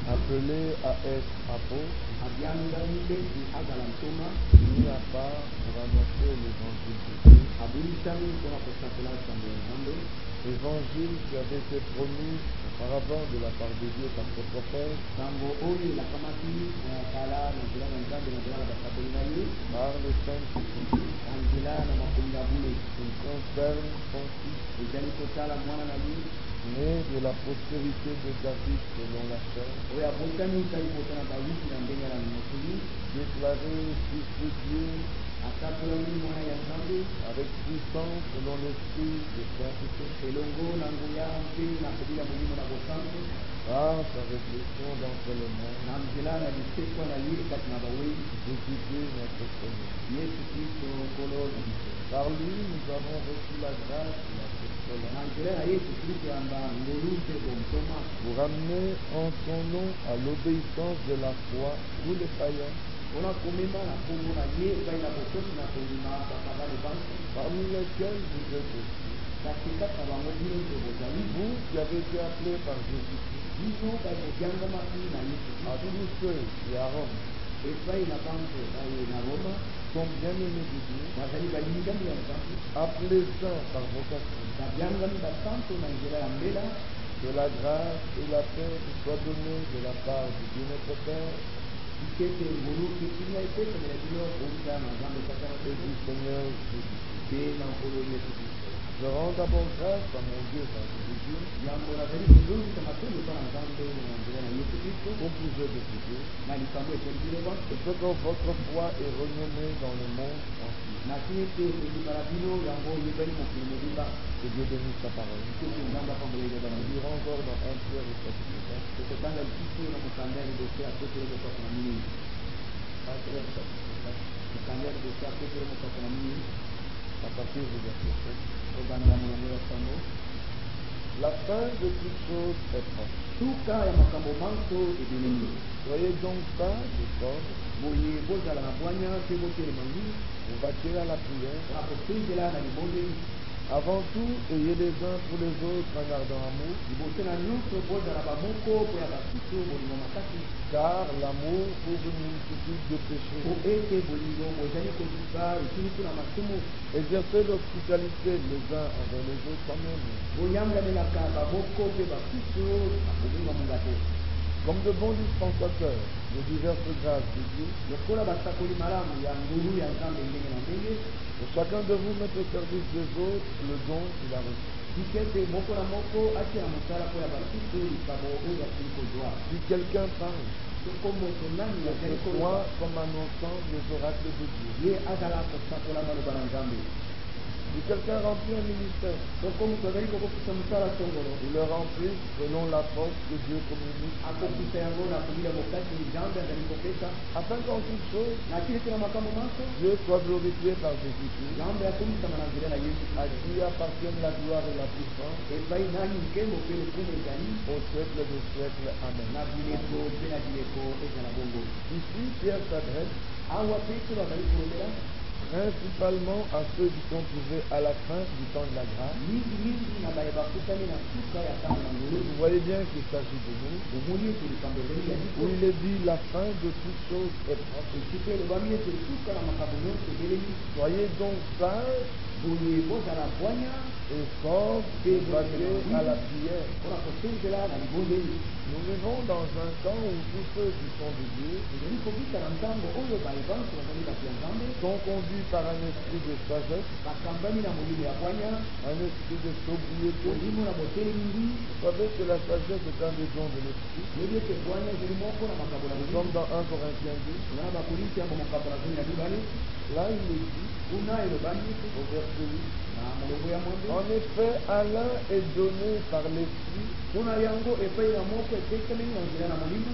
appelé à être apôtre, mis à part pour annoncer l'évangile de Dieu, évangile qui avait été promis auparavant de la part de Dieu par ses prophètes, par le Saint-Esprit. Il concerne son Fils, né de la postérité de David selon la chair, déclaré Fils de Dieu, avec puissance selon l'esprit de sainteté, par sa réflexion d'entre les morts, Jésus-Christ notre Seigneur. Par lui, nous avons reçu la grâce et l'apostolat pour amener en son nom à l'obéissance de la foi tous les païens, parmi lesquels vous êtes aussi. Vous qui avez été appelés par Jésus-Christ, à tous ceux qui à Rome sont bien-aimés de Dieu, appelés saints par vocation, que la grâce et la paix vous soient données de la part de Dieu notre Père et du Seigneur Jésus-Christ. Je rends d'abord grâce à mon Dieu par Jésus-Christ au sujet de ce Dieu, et ce que votre foi est renommée dans le monde entier. Que Dieu bénisse sa parole. On dira encore dans 1 Pierre au chapitre 4. À partir du verset 7. La fin de toutes choses est proche. Soyez donc pas de sorte pour bâtir à la prière. Avant tout, ayez les uns pour les autres un ardent amour, car l'amour couvre une multitude de péchés. Exercez l'hospitalité les uns envers les autres quand même, comme de bons dispensateurs de diverses grâces de Dieu, que chacun de vous mette au service des autres le don qu'il a reçu. Si quelqu'un parle, que ce soit comme annonçant les oracles de Dieu. Si quelqu'un remplit un ministère, il le remplit selon la force que Dieu communique, afin qu'en toute chose, Dieu soit glorifié par Jésus-Christ, à qui appartiennent la gloire et la puissance, au siècle des siècles. Amen. Ici, Pierre s'adresse principalement à ceux qui sont trouvés à la fin du temps de la grâce. Vous voyez bien qu'il s'agit de nous, où il est dit la fin de toutes choses est proche. Soyez donc sages et fort consacrés à la prière. Nous vivons dans un temps où tous ceux qui sont de Dieu sont conduits par un esprit de sagesse, un esprit de sobriété. Vous savez que la sagesse est un des dons de l'esprit. Nous sommes dans 1 Corinthiens 10. Là, il est dit, au verset 8, en effet, à l'un est donné par l'esprit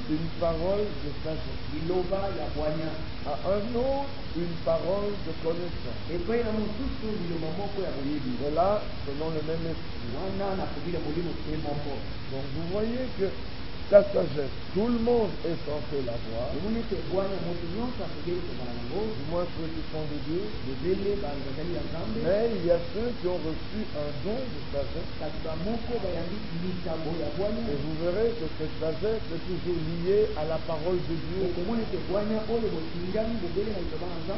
une parole de sagesse, à un autre une parole de connaissance. Et là, selon le même esprit. Donc vous voyez que la sagesse, tout le monde est censé l'avoir, du moins ceux qui sont de Dieu, mais il y a ceux qui ont reçu un don de sagesse, et vous verrez que cette sagesse est toujours liée à la parole de Dieu. Il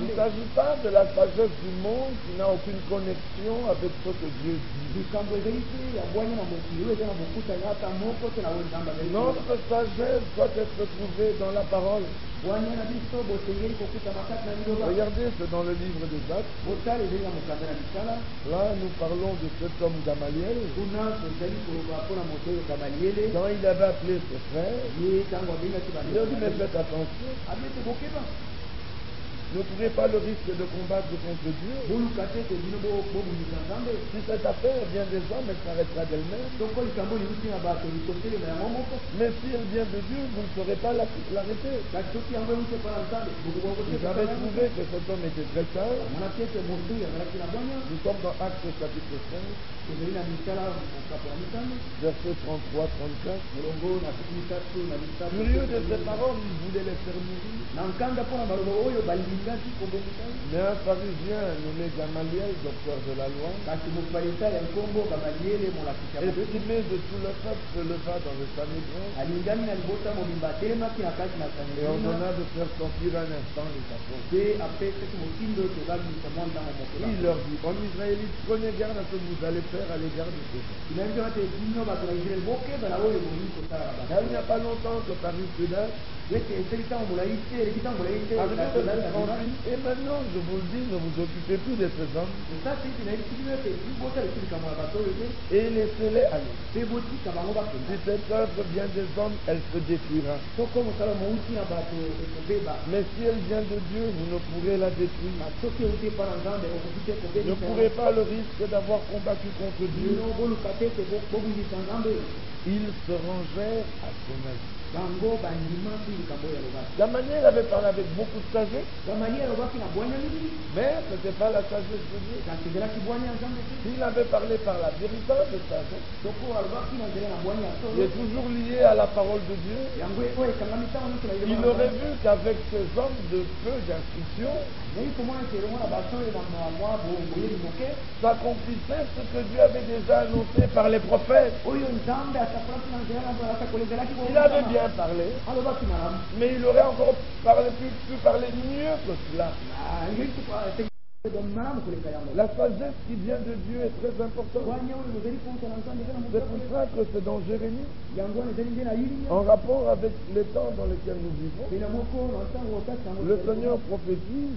ne s'agit pas de la sagesse du monde qui n'a aucune connexion avec ce que Dieu dit. Notre sagesse doit être trouvée dans la parole. Regardez, c'est dans le livre des Actes. Là, nous parlons de cet homme Gamaliel. Quand il avait appelé ses frères, il a dit, mais faites attention. Ne courez pas le risque de combattre contre Dieu. Si cette affaire vient des hommes, elle s'arrêtera d'elle-même. Mais si elle vient de Dieu, vous ne saurez pas l'arrêter. J'avais trouvé que cet homme était très sage. Nous sommes dans Actes chapitre 5, versets 33-34. Curieux de ces paroles, il voulait les faire mourir. Mais un pharisien nommé Gamaliel, docteur de la loi, estimé de tout le peuple, se leva dans le Sanhédrin et ordonna de faire sortir un instant les apôtres. Il leur dit, hommes israélites, prenez garde à ce que vous allez faire à l'égard de ces gens. Car il n'y a pas longtemps que Paris Judas, et maintenant, je vous le dis, ne vous occupez plus de ces hommes. Et laissez-les aller. Si cette œuvre vient des hommes, elle se détruira. Mais si elle vient de Dieu, vous ne pourrez la détruire. Ne courez pas le risque d'avoir combattu contre Dieu. Ils se rangèrent à son avis. Gamaliel avait parlé avec beaucoup de sagesse, mais ce n'était pas la sagesse de Dieu. S'il avait parlé par la véritable sagesse, qui est toujours liée à la parole de Dieu, il aurait vu qu'avec ces hommes de peu d'instruction, s'accomplissait ce que Dieu avait déjà annoncé par les prophètes. Il avait bien parlé, mais il aurait encore pu parler mieux que cela. La sagesse qui vient de Dieu est très importante. C'est pour ça que c'est dans Jérémie, en rapport avec les temps dans lesquels nous vivons, le Seigneur prophétise.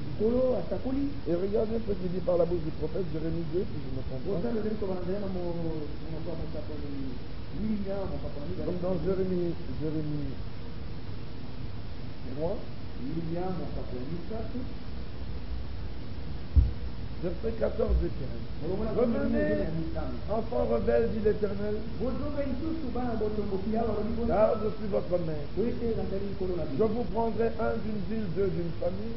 Et regardez ce qu'il dit par la bouche du prophète Jérémie 2, si je me trompe pas. Comme dans Jérémie 3, verset 14 et 15. Revenez, enfants rebelles, dit l'Éternel, car je suis votre maître. Je vous prendrai un d'une ville, deux d'une famille.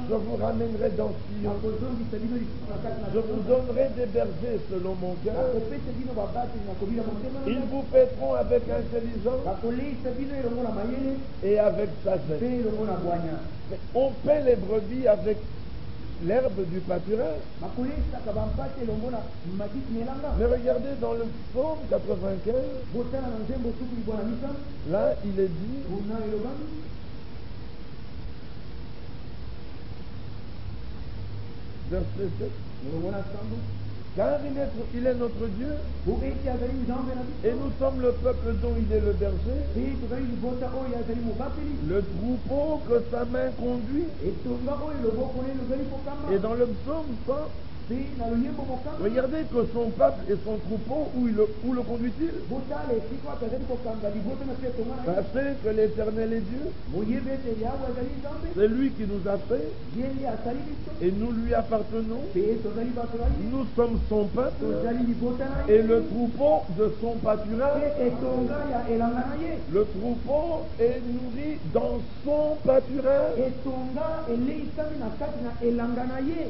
Je vous ramènerai dans Sion. Je vous donnerai des bergers selon mon cœur. Ils vous paîtront avec intelligence et avec sagesse. On paie les brebis avec l'herbe du pâturage. Mais regardez dans le psaume 95, là il est dit, verset 7. Car il est notre Dieu, et nous sommes le peuple dont il est le berger, le troupeau que sa main conduit. Et dans le psaume 100, regardez que son peuple et son troupeau, où le conduit-il? Sachez que l'Éternel est Dieu, c'est lui qui nous a fait, et nous lui appartenons. Nous sommes son peuple et le troupeau de son pâturage. Le troupeau est nourri dans son pâturage.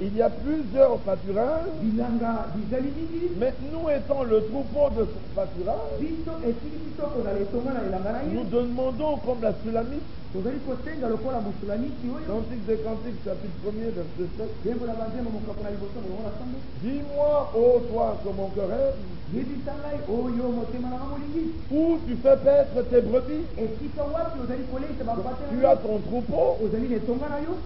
Il y a plusieurs pâturages, mais nous étant le troupeau de son pâturage, nous demandons comme la Sulamite, Cantique des Cantiques, chapitre 1er, verset 7. Dis-moi, ô toi, que mon cœur aime, où tu fais paître tes brebis. Tu as ton troupeau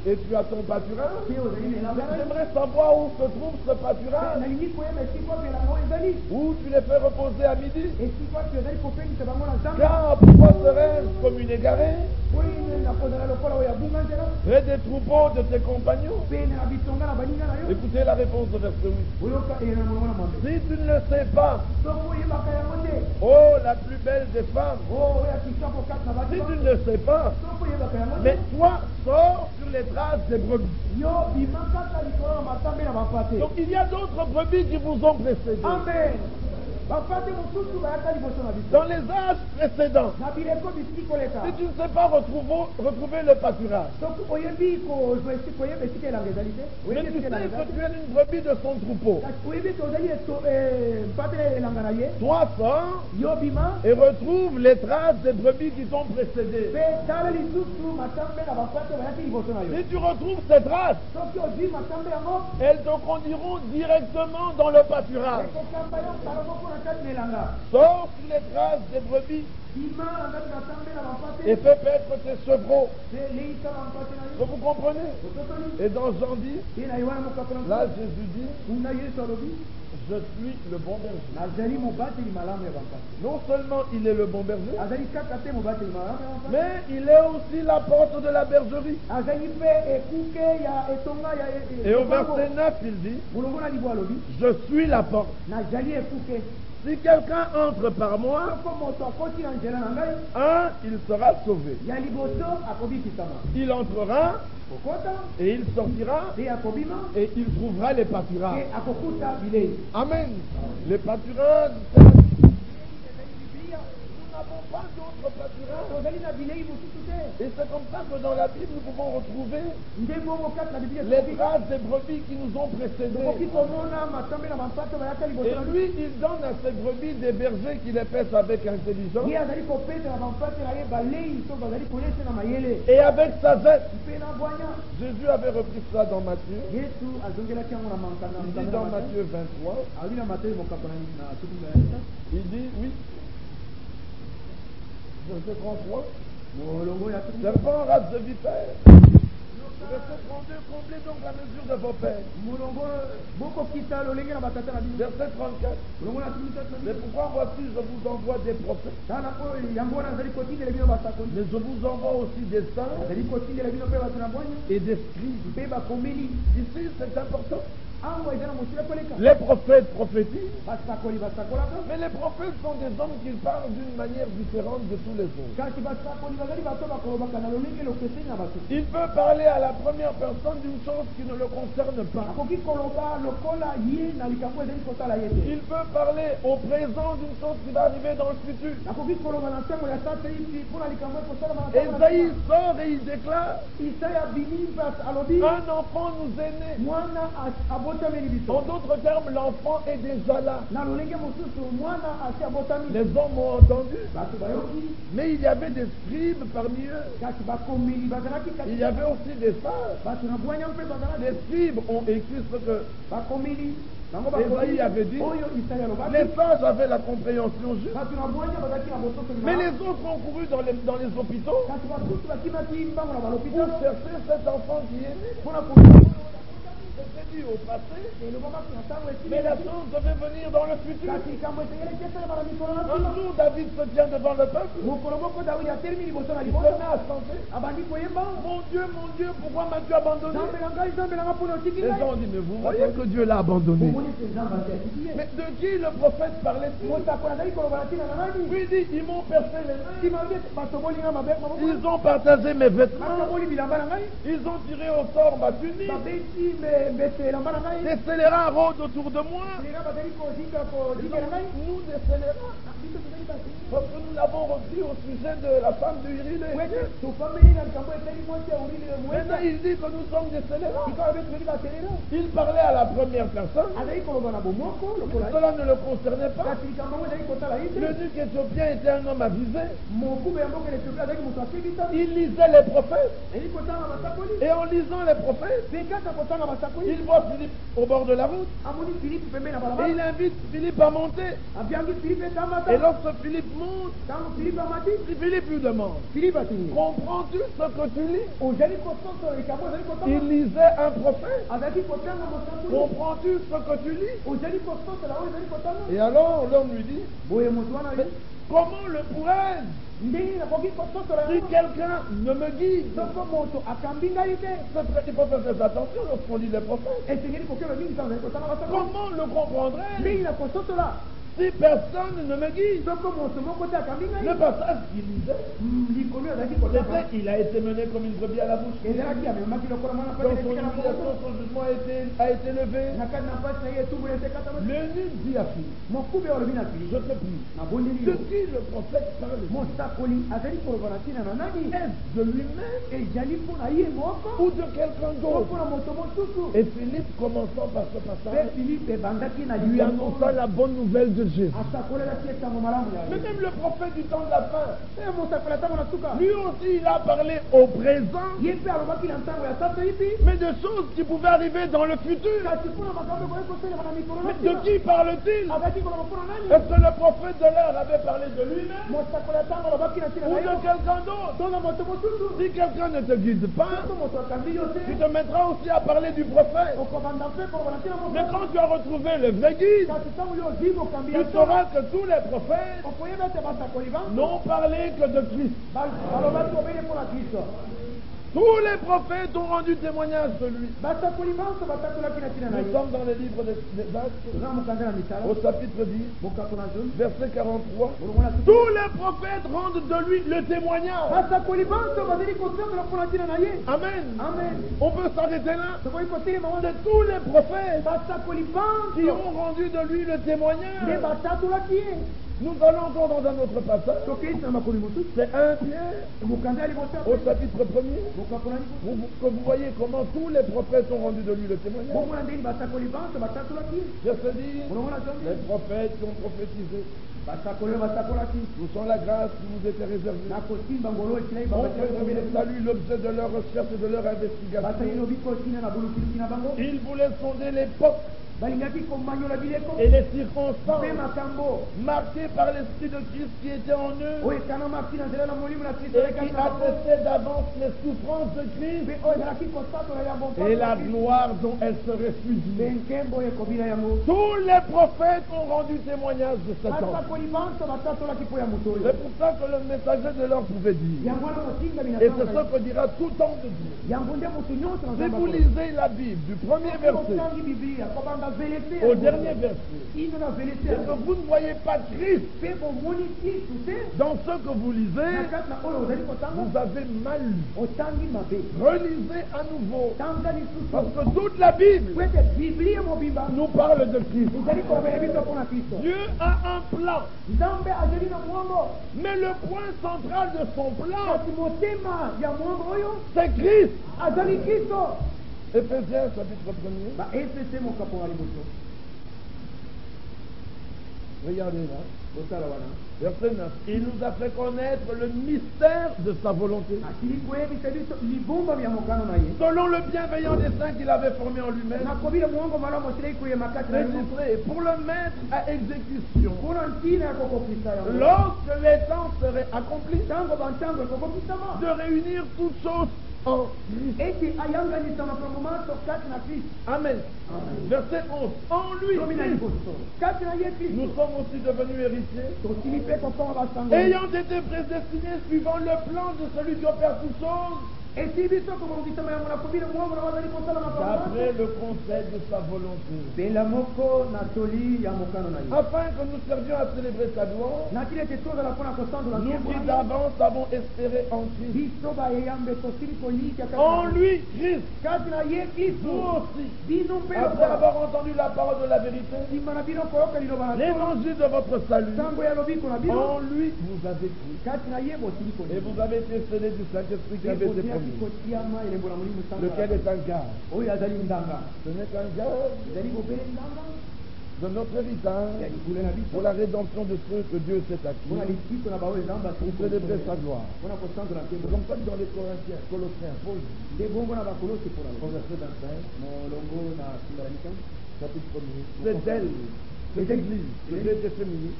et tu as ton pâturage. J'aimerais savoir où se trouve ce pâturage, où tu les fais reposer à midi. Car pourquoi serais-je comme une égarée et des troupeaux de tes compagnons? Écoutez la réponse au verset 8. Si tu ne le sais pas, oh la plus belle des femmes, si tu ne le sais pas, mais toi sors sur les traces des brebis. Donc il y a d'autres brebis qui vous ont précédé. Amen. Dans les âges précédents, si tu ne sais pas retrouver le pâturage, mais tu sais que tu es une brebis de son troupeau, toi sors et retrouve les traces des brebis qui t'ont précédé. Si tu retrouves ces traces, elles te conduiront directement dans le pâturage. Sors sur les traces des brebis et fais paître tes chevreaux. Vous comprenez? Et dans Jean 10, là Jésus dit, je suis le bon berger. Non seulement il est le bon berger, mais il est aussi la porte de la bergerie. Et au verset 9 il dit, je suis la porte. Si quelqu'un entre par moi, il sera sauvé. Il entrera et il sortira et il trouvera les pâturages. Amen. Les pâturages, nous n'avons pas d'autres pâturages. Et c'est comme ça que dans la Bible nous pouvons retrouver les traces des brebis qui nous ont précédés. Et lui, il donne à ces brebis des bergers qui les paissent avec intelligence et avec sagesse. Jésus avait repris ça dans Matthieu. Il dit dans Matthieu 23, il dit, oui, verset 33, serpent, race de vipère. Verset 32, comblez donc la mesure de vos peines. Verset 34, mais pourquoi voici je vous envoie des prophètes, mais je vous envoie aussi des saints et des scribes. Ici c'est important. Les prophètes prophétisent, mais les prophètes sont des hommes qui parlent d'une manière différente de tous les autres. Il peut parler à la première personne d'une chose qui ne le concerne pas. Il peut parler au présent d'une chose qui va arriver dans le futur. Esaïe sort et il déclare, un enfant nous est né. En d'autres termes, l'enfant est déjà là. Les hommes ont entendu, mais il y avait des scribes parmi eux. Il y avait aussi des sages. Les scribes ont écrit ce que Esaïe avait dit. Les sages avaient la compréhension juste, mais les autres ont couru dans les hôpitaux pour chercher cet enfant qui est né. C'était dit au passé, mais la chose devait venir dans le futur. Un jour, David se tient devant le peuple. Il se met à chanter. Mon Dieu, pourquoi m'as-tu abandonné? Les gens ont dit, mais vous voyez que Dieu l'a abandonné. Mais de qui le prophète parlait-il? Puis il dit, ils m'ont percé les mains. Ils ont partagé mes vêtements. Ils ont tiré au sort ma tunique. Des scélérats rôdent autour de moi. Nous, des scélérats. Parce que nous l'avons repris au sujet de la femme de Uri. Maintenant, il dit que nous sommes des scélérats. Il parlait à la première personne. Cela ne le concernait pas. L'eunuque éthiopien était un homme avisé. Il lisait les prophètes. Et en lisant les prophètes, il voit Philippe au bord de la route. Et il invite Philippe à monter. Et lorsque Philippe monte, Philippe lui demande, comprends-tu ce que tu lis? Il lisait un prophète. Comprends-tu ce que tu lis? Et alors l'homme lui dit, comment le pourrais-je si quelqu'un ne me guide? Il faut faire attention lorsqu'on lit les prophètes. Comment le comprendrais-je si personne ne me guide? Le passage qu'il lisait, il a été mené comme une brebis à la bouche. Dans son humiliation, son jugement a été levé. L'eunuque dit à Philippe, je te prie, de qui le prophète parle? Est-ce de lui-même ou de quelqu'un d'autre? Et Philippe, commençant par ce passage, lui annonça la bonne nouvelle de Jésus. Mais même le prophète du temps de la fin, lui aussi il a parlé au présent, mais de choses qui pouvaient arriver dans le futur. Mais de qui parle-t-il? Est-ce que le prophète de l'heure avait parlé de lui-même ou de quelqu'un d'autre? Si quelqu'un ne te guide pas, tu te mettras aussi à parler du prophète. Mais quand tu as retrouvé le vrai guide, tu sauras que tous les prophètes n'ont parlé que de Christ. Tous les prophètes ont rendu témoignage de lui. Nous sommes dans les livres des Actes, au chapitre 10, verset 43. Tous les prophètes rendent de lui le témoignage. Amen. On peut s'arrêter là. C'est tous les prophètes qui ont rendu de lui le témoignage. Nous allons encore dans un autre passage. C'est 1 Pierre, au chapitre 1er. Que vous voyez comment tous les prophètes ont rendu de lui le témoignage. Verset 10, les prophètes qui ont prophétisé. Nous sommes la grâce qui vous était réservée. On fait le salut l'objet de leur recherche et de leur investigation. Ils voulaient sonder l'époque et les circonstances marquées par l'Esprit de Christ qui était en eux et qui attestait d'avance les souffrances de Christ et la gloire dont elle serait suivie. Tous les prophètes ont rendu témoignage de cet homme. C'est pour ça que le messager de l'heure pouvait dire, et c'est ce que dira tout homme de Dieu. Si vous lisez la Bible du premier verset au dernier verset, et que vous ne voyez pas Christ dans ce que vous lisez, vous avez mal lu. Relisez à nouveau, parce que toute la Bible nous parle de Christ. Dieu a un plan, mais le point central de son plan, c'est Christ. Éphésiens chapitre 1er. Regardez là. Verset 9. Il nous a fait connaître le mystère de sa volonté. Selon le bienveillant dessein qu'il avait formé en lui-même. Pour le mettre à exécution. Lorsque les temps seraient accomplis. De réunir toutes choses en Christ. Amen. Verset 11. En lui, Christ, nous sommes aussi devenus héritiers, ayant été prédestinés suivant le plan de celui qui opère toutes choses, d'après le conseil de sa volonté, afin que nous servions à célébrer sa gloire, nous qui d'avance avons espéré en Christ. En lui, Christ, vous aussi, après avoir entendu la parole de la vérité, l'évangile de votre salut, en lui vous avez cru, et vous avez été scellés du Saint-Esprit qui avait été promis, lequel est un gage. Ce n'est qu'un gage de notre héritage pour la rédemption de ceux que Dieu s'est acquis, pour célébrer sa gloire. C'est comme ça que dans les Corinthiens, Colossiens, Paul dit, au verset 25, chapitre 1er, c'est elle, cette église, que j'ai été féminine,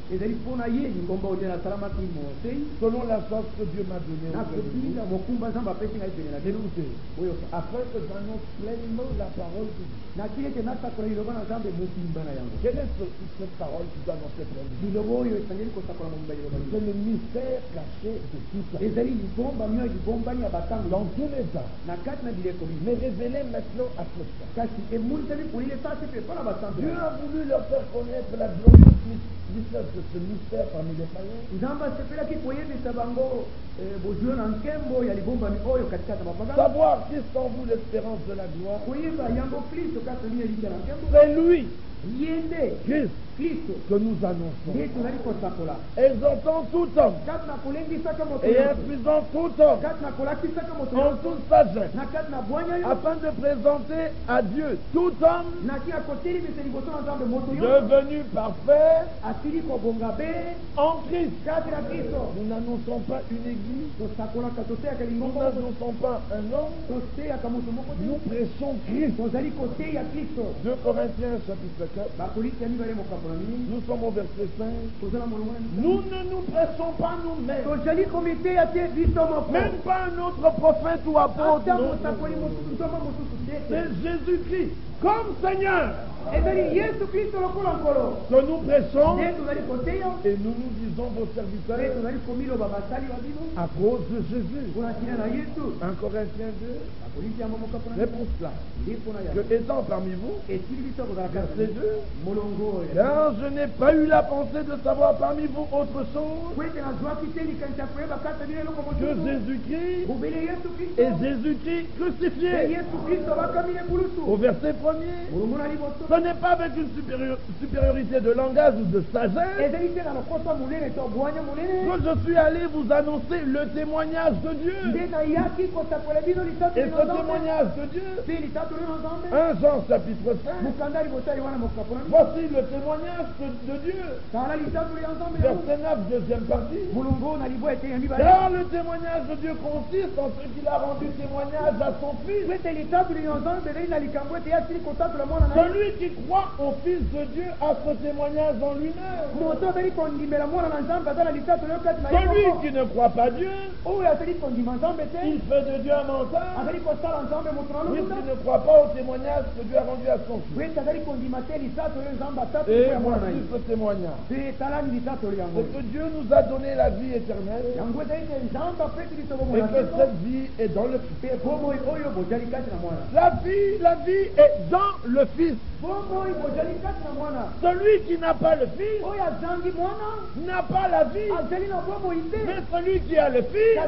selon la force que Dieu m'a donnée, écoutez, afin que j'annonce pleinement la parole de Dieu. Quelle est cette parole qui doit annoncer pleinement? C'est le mystère caché de tout ça, dans tous les temps, mais révélé maintenant à ce temps. Dieu a voulu leur faire connaître la glorieuse mystère de ce mystère parmi les païens. Savoir qu'est-ce en vous l'espérance de la gloire. C'est lui, Christ, que nous annonçons, exhortant tout homme et instruisant tout homme en toute sagesse, afin de présenter à Dieu tout homme devenu parfait en Christ. Nous n'annonçons pas une église, nous n'annonçons pas un homme, nous prêchons Christ. 2 Corinthiens chapitre 4, nous sommes au verset 5. Nous ne nous prêchons pas nous-mêmes, même pas un autre prophète ou apôtre, c'est Jésus-Christ comme Seigneur que nous prêchons, et nous nous disons vos serviteurs à cause de Jésus. 1 Corinthiens 2, c'est pour cela que étant parmi vous, verset 2, car je n'ai pas eu la pensée de savoir parmi vous autre chose que Jésus-Christ et Jésus-Christ crucifié. Au verset 1er, ce n'est pas avec une supériorité de langage ou de sagesse que je suis allé vous annoncer le témoignage de Dieu. Et ce témoignage de Dieu, 1 Jean chapitre 5, voici le témoignage de Dieu. Verset 9, deuxième partie. Car le témoignage de Dieu consiste en ce qu'il a rendu témoignage à son Fils. Celui qui croit au Fils de Dieu a ce témoignage en lui-même. Celui qui ne croit pas Dieu, il fait de Dieu un menteur, puisqu'il ne croit pas au témoignage que Dieu a rendu à son Fils. Et voici ce témoignage, c'est que Dieu nous a donné la vie éternelle, et que cette vie est dans le Fils. La vie est dans le Fils. Celui qui n'a pas le Fils n'a pas la vie. Mais celui qui a le Fils,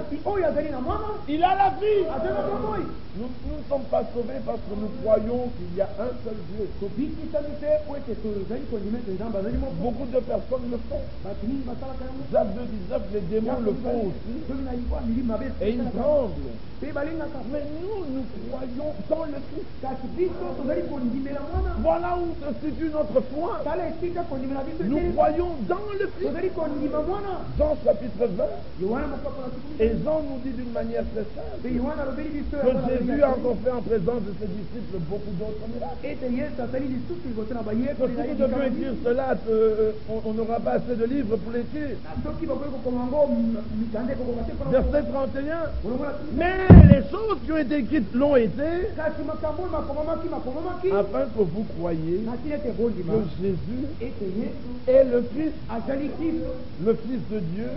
il a la vie. Nous ne sommes pas sauvés parce que nous croyons qu'il y a un seul Dieu. Beaucoup de personnes le font. Jacques 2,19, les démons le font aussi. Et ils tremblent. Mais nous croyons dans le Christ. Voilà où se situe notre foi. Nous croyons dans le Fils. Jean chapitre 20. Et Jean nous dit d'une manière très simple que Jésus a encore fait en présence de ses disciples beaucoup d'autres miracles. Si nous devions écrire cela, on n'aura pas assez de livres pour l'écrire. Verset 31. Mais les choses qui ont été écrites l'ont été afin que vous croyiez que Jésus est le Christ, le Fils de Dieu,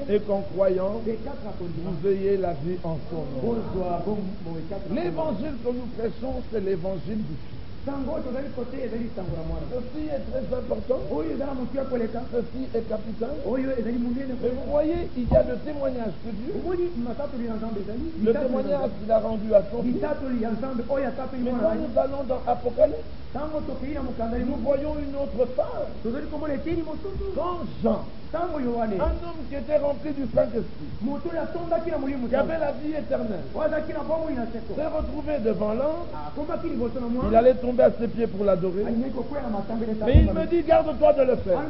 et qu'en croyant, vous ayez la vie en son nom. L'évangile que nous prêchons, c'est l'évangile du Fils. Ceci est très important. Ceci est capital. Mais vous voyez, il y a le témoignage de Dieu. Le témoignage qu'il a rendu à son Fils. Mais quand nous allons dans Apocalypse, nous voyons une autre part. Quand Jean, un homme qui était rempli du Saint-Esprit, qui avait la vie éternelle, s'est retrouvé devant l'ange. Il allait tomber à ses pieds pour l'adorer. Mais il me dit, garde-toi de le faire.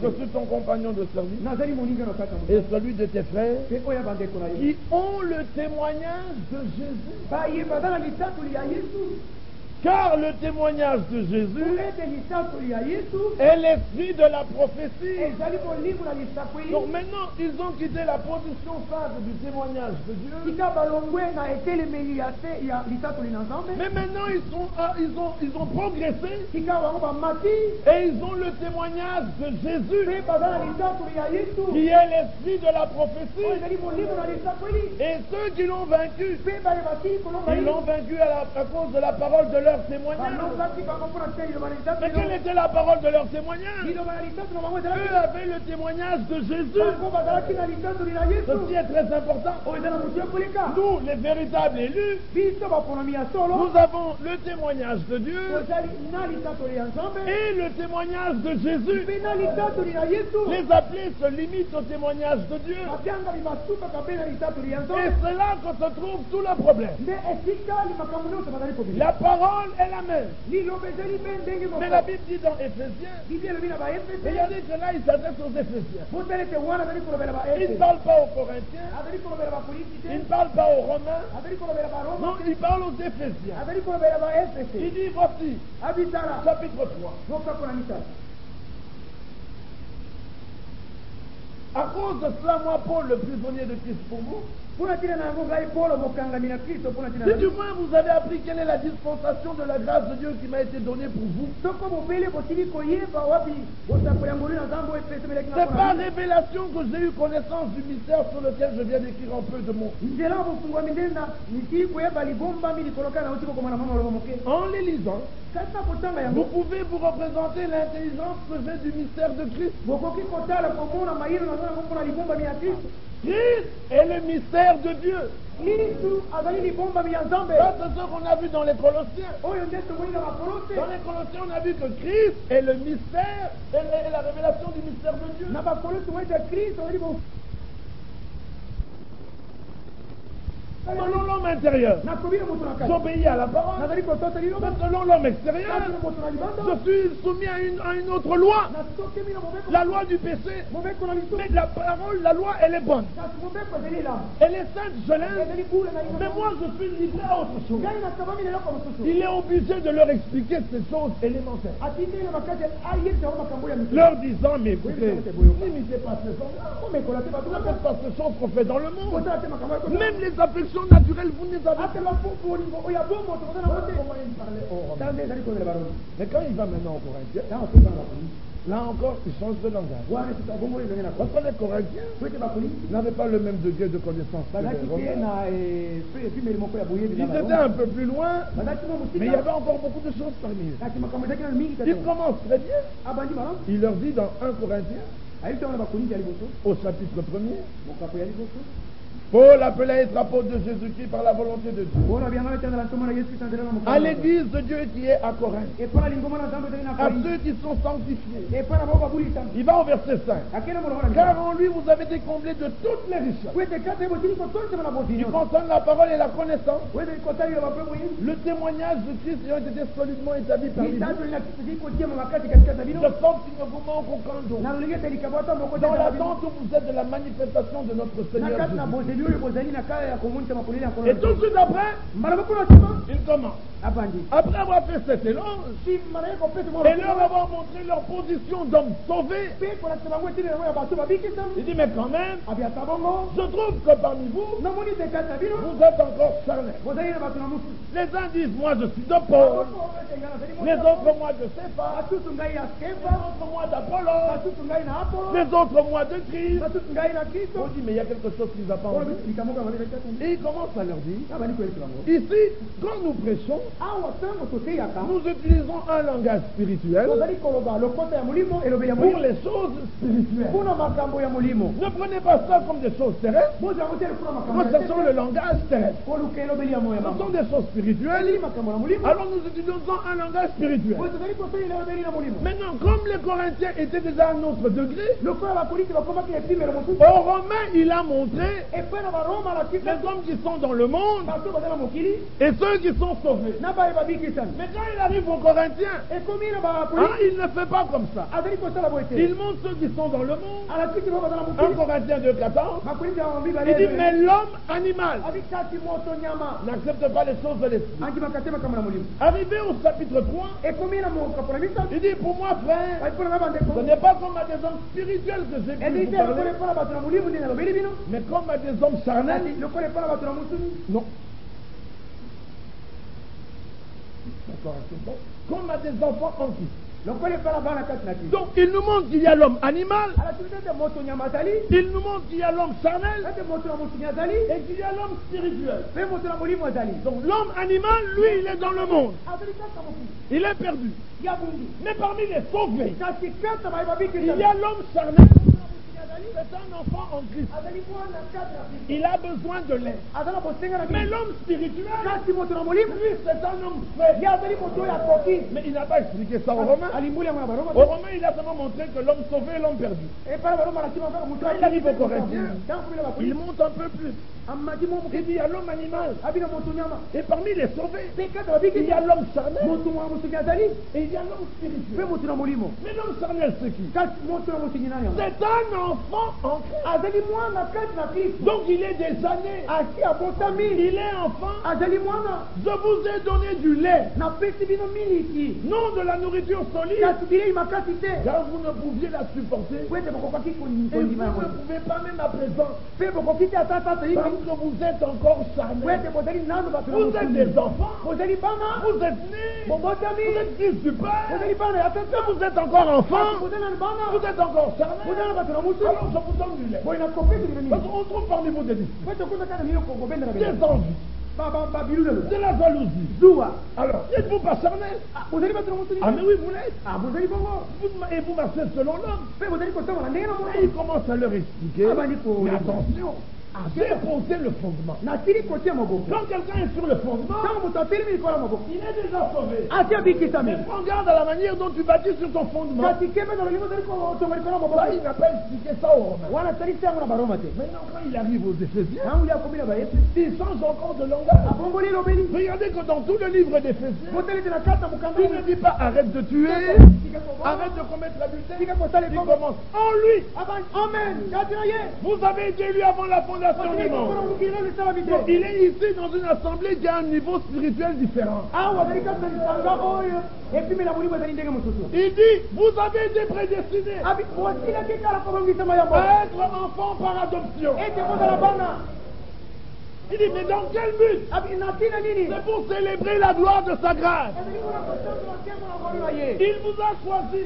Je suis ton compagnon de service et celui de tes frères qui ont le témoignage de Jésus. Car le témoignage de Jésus est l'esprit de la prophétie. Donc maintenant, ils ont quitté la position phare du témoignage de Dieu. Mais maintenant, ils ont progressé. Et ils ont le témoignage de Jésus, qui est l'esprit de la prophétie. Et ceux qui l'ont vaincu, ils l'ont vaincu à cause de la parole de leur témoignage. Mais quelle était la parole de leur témoignage? Eux avaient le témoignage de Jésus. Ceci est très important. Nous, les véritables élus, nous avons le témoignage de Dieu et le témoignage de Jésus. Les appelés se limitent au témoignage de Dieu. Et c'est là que se trouve tout le problème. La parole est la même. Mais la Bible dit dans Éphésiens, regardez que là il s'adresse aux Éphésiens. Il ne parle pas aux Corinthiens, il ne parle pas aux Romains, non, il parle aux Éphésiens. Il dit voici, chapitre 3. À cause de cela, moi, Paul, le prisonnier de Christ pour vous, si du moins vous avez appris quelle est la dispensation de la grâce de Dieu qui m'a été donnée pour vous, c'est par révélation que j'ai eu connaissance du mystère sur lequel je viens d'écrire un peu de mots. En les lisant, vous pouvez vous représenter l'intelligence que j'ai du mystère de Christ. Christ est le mystère de Dieu. Ça, c'est ce qu'on a vu dans les Colossiens. Dans les Colossiens, on a vu que Christ est le mystère et la révélation du mystère de Dieu. Selon l'homme intérieur, j'obéis à la parole. Mais selon l'homme extérieur, je suis soumis à une autre loi. La loi du péché. Mais la parole, la loi, elle est bonne. Elle est sainte, je l'aime. Mais moi, je suis livré à autre chose. Il est obligé de leur expliquer ces choses élémentaires. Leur disant, mais écoutez, n'imitez pas ces choses-là. Ne faites pas ces choses qu'on fait dans le monde. Même les affections naturelles, vous ne les avez pas. Mais quand il va maintenant au Corinthiens, là encore, il change de langage. Parce que les Corinthiens n'avaient pas le même degré de connaissance que les Romains. Ils étaient un peu plus loin, mais il y avait encore beaucoup de choses parmi eux. Il commence très bien. Il leur dit dans 1 Corinthiens, au chapitre 1er, Paul appelait à être apôtre de Jésus-Christ par la volonté de Dieu. À l'église de Dieu qui est à Corinthe, à ceux qui sont sanctifiés, il va au verset 5. Car en lui vous avez été comblés de toutes les richesses. Il concerne la parole et la connaissance. Le témoignage de Christ ayant été solidement établi par lui, de sorte qu'il ne vous manque aucun don. Dans l'attente où vous êtes de la manifestation de notre Seigneur Jésus. Et tout de suite après, il commence. Après avoir fait cet éloge, et leur avoir montré leur position d'hommes sauvés, il dit, mais quand même, je trouve que parmi vous, vous êtes encore charnels. Les uns disent, moi je suis de Paul, les autres moi de Céphas, les autres moi d'Apollos, les autres moi de Christ. On dit, mais il y a quelque chose qui ne va pas en lui. Et il commence à leur dire, ici, quand nous prêchons, nous utilisons un langage spirituel pour les choses spirituelles. Ne prenez pas ça comme des choses terrestres. Nous cherchons le langage terrestre. Ce sont des choses spirituelles. Alors nous utilisons un langage spirituel. Maintenant, comme les Corinthiens étaient déjà à un autre degré, aux Romains, il a montré les hommes qui sont dans le monde et ceux qui sont sauvés. Mais quand il arrive aux Corinthiens, il ne fait pas comme ça. Il montre ceux qui sont dans le monde. 1 Corinthiens 2,14. Il dit, mais l'homme animal n'accepte pas les choses de l'esprit. Arrivé au chapitre 3, il dit, pour moi, frère, ce n'est pas comme à des hommes spirituels que j'ai pu vous parler, mais comme à des hommes charnels. Non. Comme à des enfants en Christ. Donc il nous montre qu'il y a l'homme animal, il nous montre qu'il y a l'homme charnel et qu'il y a l'homme spirituel. Donc l'homme animal, lui, il est dans le monde, il est perdu. Mais parmi les sauvés, il y a l'homme charnel. C'est un enfant en Christ. Il a besoin de l'aide. Mais l'homme spirituel, lui, c'est un homme frais. Mais il n'a pas expliqué ça aux Romains. Aux Romains, il a seulement montré que l'homme sauvé et l'homme perdu. Quand il arrive aux Corinthiens, il monte un peu plus. Il dit, il y a l'homme animal. Et parmi les sauvés, il y a l'homme charnel. Et il y a l'homme spirituel. Mais l'homme charnel, c'est qui? C'est un enfant en Christ. Donc il est des années. Il est enfant. Je vous ai donné du lait, non de la nourriture solide, car vous ne pouviez la supporter. Et vous ne pouvez pas même à présent, parce que vous êtes encore charnel. Vous êtes des enfants. Vous êtes nés. Vous êtes fils du Père. Vous êtes encore enfants. Vous êtes encore charnel. Alors je vous donne du lait. Parce qu'on trouve parmi vous des disciples, des envies, de la jalousie. Alors, n'êtes-vous pas charnel? Ah mais oui, vous l'êtes. Et vous marchez selon l'homme. Et il commence à leur expliquer, mais attention, déposer le fondement. Quand quelqu'un est sur le fondement, il est déjà sauvé. Mais prends garde à la manière dont tu bâtis sur ton fondement. Ça, il n'a pas expliqué ça aux Romains. Maintenant, quand il arrive aux Éphésiens, il change encore de langage. Regardez que dans tout le livre d'Éphésiens, il ne dit pas arrête de tuer, arrête de commettre l'adultère. Il commence en lui. Vous avez été élu avant la fondation du monde. Donc, il est ici dans une assemblée qui a un niveau spirituel différent. Il dit, vous avez été prédestinés à être enfants par adoption. Il dit, mais dans quel but? C'est pour célébrer la gloire de sa grâce. Il vous a choisi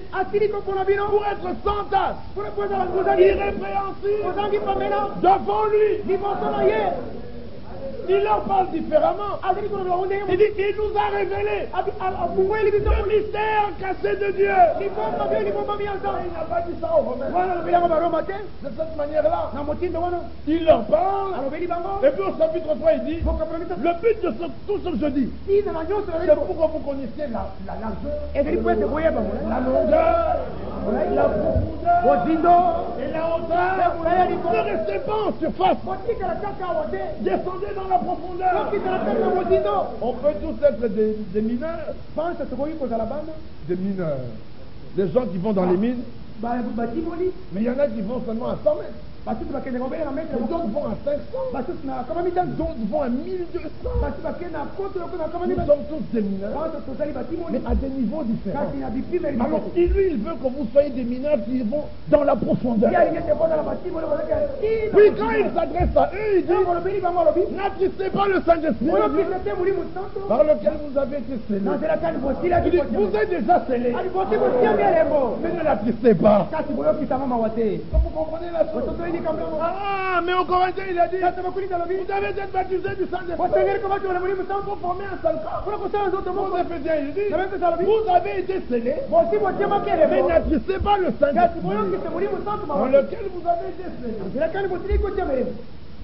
pour être sans tache, irrépréhensible devant lui. Il leur parle différemment. Il dit, il nous a révélé le mystère caché de Dieu. Il n'a pas dit ça aux Romains. De cette manière-là, il leur parle. Et puis au chapitre 3, il dit, le but de tout ce que je dis, c'est pour que vous connaissiez la largeur, la longueur, la profondeur et la hauteur. Ne restez pas en surface. Descendez dans la profondeur. On peut tous être des mineurs. Des mineurs. Des gens qui vont dans les mines. Mais il y en a qui vont seulement à 100 mètres. D'autres vont à 500. D'autres vont à 1200. Nous sommes tous des mineurs, mais à des niveaux différents. Alors lui, il veut que vous soyez des mineurs qui vont dans la profondeur. Puis quand il s'adresse à eux, il dit, n'attristez pas le Saint-Esprit par lequel vous avez été scellés. Il dit, vous êtes déjà scellés, mais ne l'attristez pas. Vous comprenez la chose? Ah, mais au Corinthien, il a dit, vous avez été baptisés du Saint-Esprit pour former un seul corps. Aux Éphésiens, il dit, vous avez été scellés, mais n'attristez pas le Saint-Esprit dans lequel vous avez été scellés.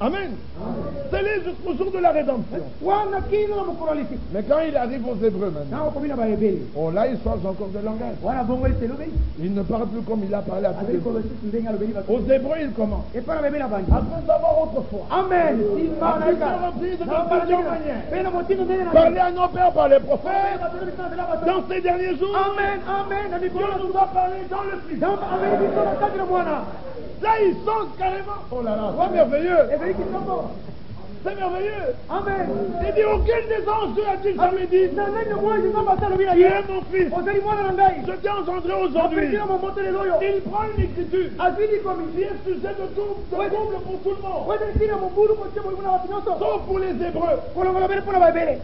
Amen. Scellés jusqu'au jour de la rédemption. Mais quand il arrive aux Hébreux maintenant, oh là, il change encore de langage. Il ne parle plus comme il a parlé à tous les autres. Aux Hébreux, il commence. Après avoir autrefois. Amen. Parler à nos pères par les prophètes. Dans ces derniers jours. Amen. Amen. Dieu nous a parlé dans le Fils. Là, il change carrément. Oh là là, c'est merveilleux. C'est merveilleux. Amen. Il dit, auquel des anges a-t-il jamais dit, tu es mon fils, je t'ai engendré aujourd'hui. Il prend une écriture qui est sujet de trouble pour tout le monde, sauf pour les Hébreux.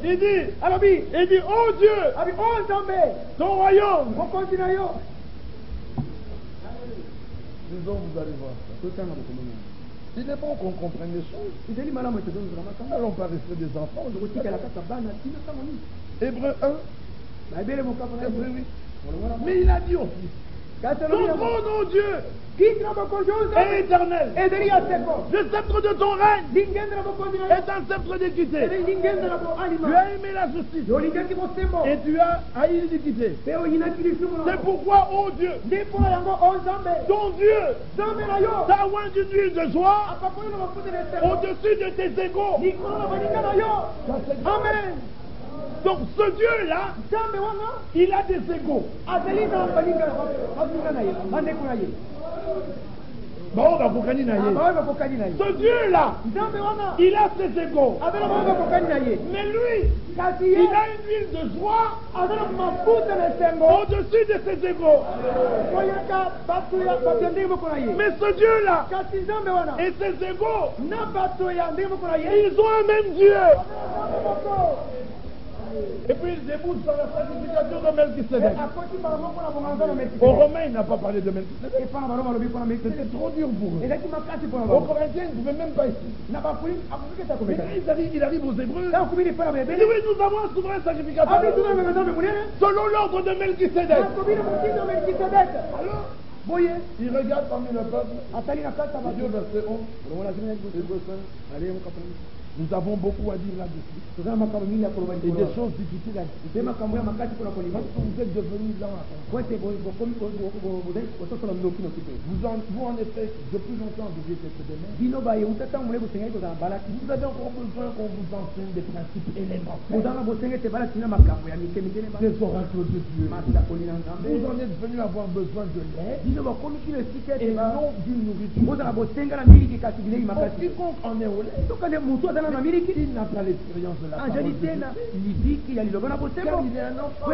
Il dit, oh Dieu, ton royaume. Disons, vous allez voir ça. Il est bon qu'on comprenne les choses. Allons pas rester des enfants. Hébreux 1. Hébreux 8. Mais il a dit aussi, ton trône, ô Dieu, est éternel. Le sceptre de ton règne est un sceptre d'équité. Tu as aimé la justice et tu as haï l'iniquité. C'est pourquoi, ô Dieu, ton Dieu t'a oint d'une huile de joie au-dessus de tes égaux. Amen. Donc ce Dieu-là, il a des égaux. Ce Dieu-là, il a ses égaux. Mais lui, il a une huile de joie au-dessus de ses égaux. Mais ce Dieu-là et ses égaux, ils ont un même Dieu. Et puis il débouche sur la sanctification de Melchisédek. Aux Romains, il n'a pas parlé de Melchisédek. C'était trop dur pour eux. Aux Corinthiens, ils ne pouvaient même pas ici. Mais quand il arrive aux Hébreux, il dit oui, nous avons un souverain sacrificateur selon l'ordre de Melchisédek. Alors, il regarde parmi le peuple. Dieu, verset 11. Nous avons beaucoup à dire là-dessus. Et des choses difficiles à dire. Vous êtes devenus là. Vous en effet, depuis longtemps, vous êtes des vous avez encore besoin qu'on vous enseigne des principes élémentaires. Des oracles de Dieu. Vous en êtes venus avoir besoin de lait et non d'une nourriture. Quiconque en est au lait, il n'a pas l'expérience de la parole de Dieu. Car il est un enfant.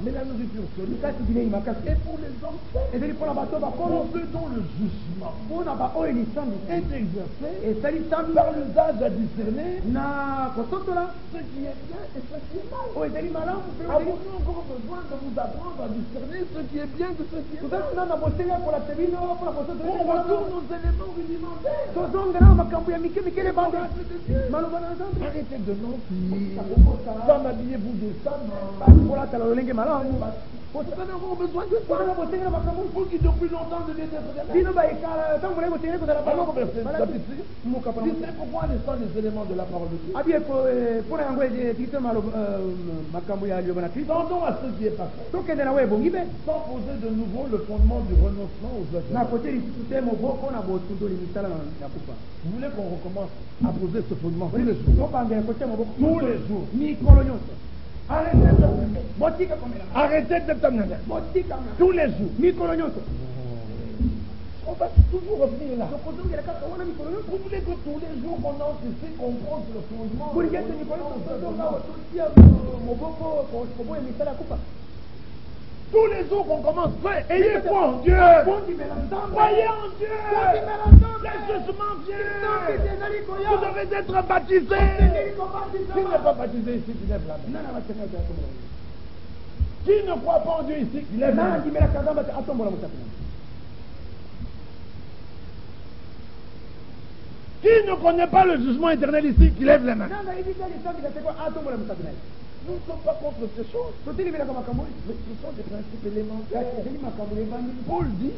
Mais la nourriture solide. Et pour les enfants, pour ceux dont le jugement est exercé par l'usage à discerner ce qui est bien et ce qui est mal. Avez-vous encore besoin de vous apprendre à discerner ce qui est bien de ce qui est mal? On retourne aux éléments rudimentaires. de Dieu. Arrêtez de mentir. Femme, habillez-vous décemment. Vous avez encore besoin de ça. Vous qui depuis longtemps devez être alors, verset chapitre 6, c'est pourquoi les sont les éléments de la parole de Dieu. Tendons à ce qui est passé. Sans poser de nouveau le fondement du renoncement aux œuvres. Vous voulez qu'on recommence à poser ce fondement tous les jours? Tous les jours. Arrêtez de t'amener. Tous les jours. On va toujours revenir là. Vous voulez que tous les jours qu'on entre ici, qu'on pose le fondement. Tous les jours qu'on commence, frère, ayez foi en Dieu. Croyez en Dieu. Les jugements viennent. Vous devez être baptisé. Qui n'est pas baptisé ici, qui lève la main. Qui ne croit pas en Dieu ici, qui lève la main. Qui ne connaît pas le jugement éternel ici, qui lève les mains. Nous ne sommes pas contre ces choses. Mais ce sont des principes élémentaires. Paul dit,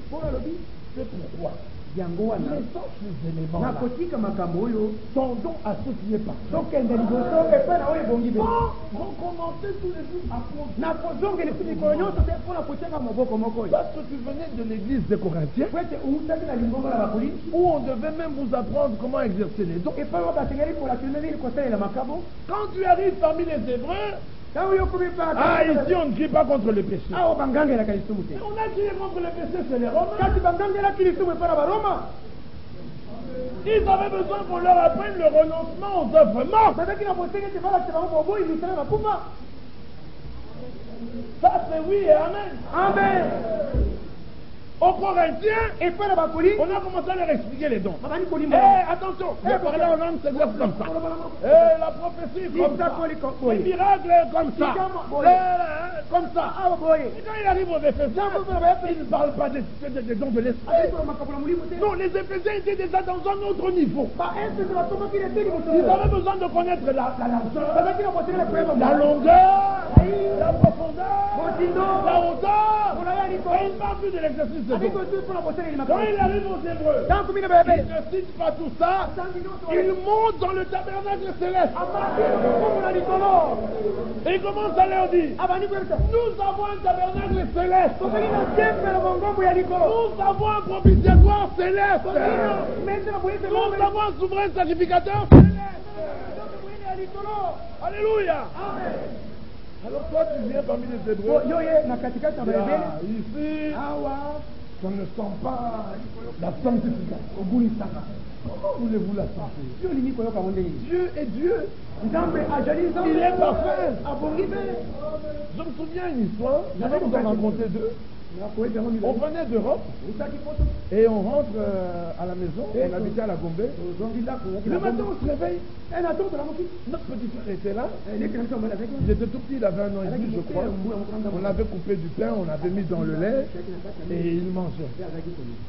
c'est pourquoi. L'essence des éléments là. Tendons à ce qui est parfait. Quand vous commencez tous les jours à prendre. Parce que tu venais de l'église des Corinthiens, où on devait même vous apprendre comment exercer les dons. Quand tu arrives parmi les Hébreux, ici on ne crie pas contre le péché. On a crié contre le péché, c'est les Romains. Ils avaient besoin qu'on leur apprenne le renoncement aux œuvres mortes. Ça c'est oui et amen. Amen. Aux Corinthiens, on a commencé à leur expliquer les dons. Attention, les parler en langue s'exerce comme ça. La prophétie comme ça. Les miracles comme ça. Comme ça. Et quand il arrive aux Éphésiens, il ne parle pas des dons de l'esprit. Non, les Éphésiens étaient déjà dans un autre niveau. Ils avaient besoin de connaître la largeur, la longueur, la profondeur, la hauteur. Et il ne parle plus de l'exercice. Quand il arrive aux Hébreux, il ne cite pas tout ça, il monte dans le tabernacle céleste. Et il commence à leur dire, nous avons un tabernacle céleste. Nous avons un propitiatoire céleste. Nous avons un souverain sacrificateur céleste. Alléluia. Alors toi tu viens parmi les Hébreux. Ici, on ne sent pas la sanctification. Comment voulez-vous la sanctifier? Dieu est Dieu. Il est parfait. Je me souviens une histoire, je vais vous en raconter deux. On venait d'Europe et on rentre à la maison, on habitait à la Gombe. Le matin on se réveille, notre petit frère était là, il était tout petit, il avait 1 an et demi je crois. On avait coupé du pain, on avait mis dans le lait et il mangeait.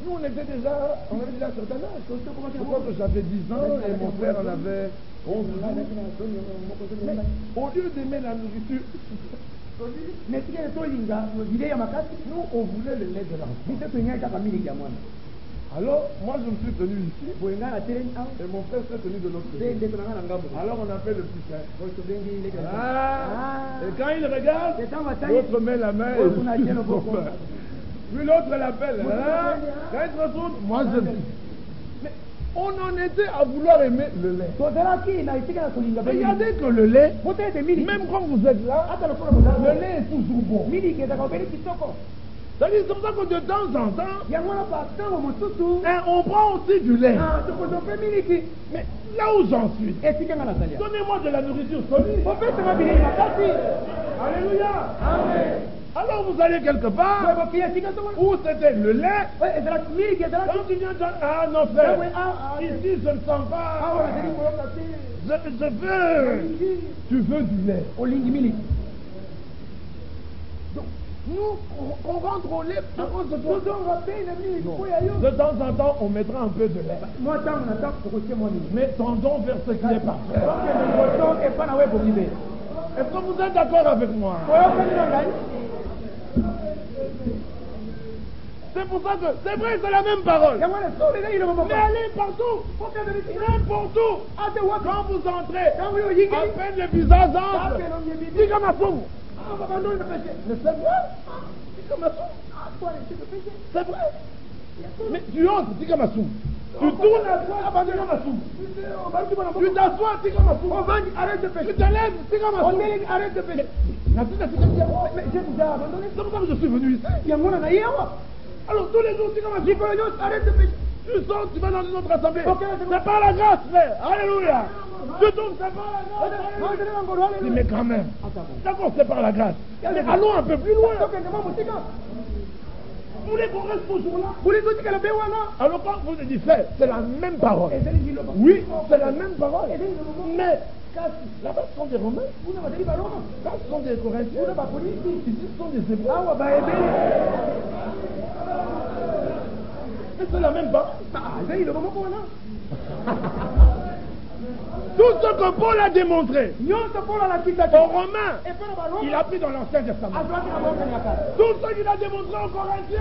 Nous on avait déjà un certain âge, je crois que j'avais 10 ans et mon frère en avait 11 ans. Mais au lieu d'aimer la nourriture, nous, on voulait le lait de l'enfant. Alors, moi je me suis tenu ici, et mon frère s'est tenu de l'autre côté. Alors on appelle le petit frère. Et quand il regarde, l'autre met la main et puis l'autre l'appelle. Quand il se retourne, moi je dis. Mais on en était à vouloir aimer le lait. Regardez que le lait, même quand vous êtes là, le lait est toujours bon. C'est pour ça que de temps en temps, on prend aussi du lait. Mais là où j'en suis, donnez-moi de la nourriture solide. Alléluia. Amen. Alors vous allez quelque part où c'était le lait. Quand tu viens non frère, ici je ne sens pas. Je veux. Tu veux du lait. Donc, nous contrôler par contre de toi. De temps en temps, on mettra un peu de lait. Mais tendons vers ce qui est parfait. Est-ce que vous êtes d'accord avec moi? C'est pour ça que, c'est vrai, c'est la même parole. Mais elle est partout. N'importe où. Quand vous entrez, à peine le visage entre. Dis comme à fond. Mais c'est vrai. Dis comme à fond. C'est vrai. Mais tu entres, dis comme à fond. Tu tournes à toi, dis comme à fond. Tu t'assois, dis comme à fond. Arrête de pécher. Tu te lèves, dis comme à fond. Arrête de pécher. Mais c'est pour ça que je suis venu ici. Alors tous les jours, c'est comme un arrête de pécher. Tu sors, tu vas dans une autre assemblée. C'est pas la grâce, frère. Alléluia. Tu tournes, c'est pas la grâce. Dis, mais quand même. D'accord, c'est par la grâce. Mais allons un peu plus loin. Vous voulez qu'on reste toujours là? Alors quand vous dites frère, c'est la même parole. Oui, c'est la même parole. Mais là-bas, ce sont des Romains. Là, ce sont des Corinthiens. Ici, ce sont des Hébreux. Mais c'est la même parole. Tout ce que Paul a démontré aux Romains, il a pris dans l'Ancien Testament. Tout ce qu'il a démontré aux Corinthiens,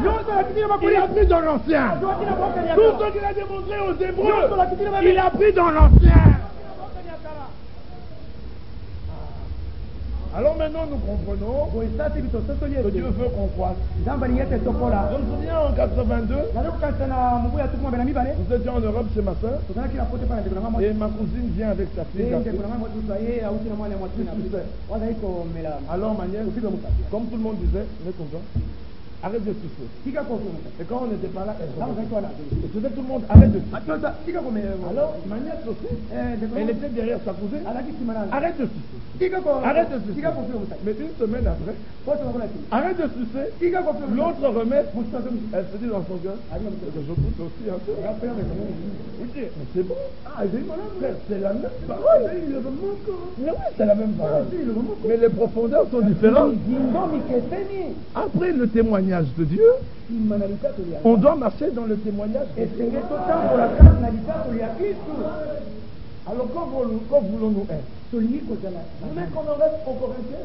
il a pris dans l'Ancien. Tout ce qu'il a démontré aux Hébreux, il a pris dans l'Ancien. Alors maintenant nous comprenons que Dieu veut qu'on croisse. Je me souviens en 82, nous étions en Europe chez ma soeur et ma cousine vient avec sa fille. Alors ma nièce, comme tout le monde disait, arrête de sucer. Et quand on n'était pas là, et tout le monde arrête de sucer. Alors ma nièce aussi, elle était derrière sa cousine, arrête de sucer. Arrête de sucer. Mais une semaine après, arrête de sucer. L'autre remet, elle se dit dans son cœur, je pousse aussi un peu. Oui, mais c'est bon. C'est la même parole. Mais oui, c'est la même parole. Mais les profondeurs sont différentes. Après le témoignage de Dieu, on doit marcher dans le témoignage de Dieu. Alors quand voulons-nous être? Vous voulez qu'on reste au Corinthiens?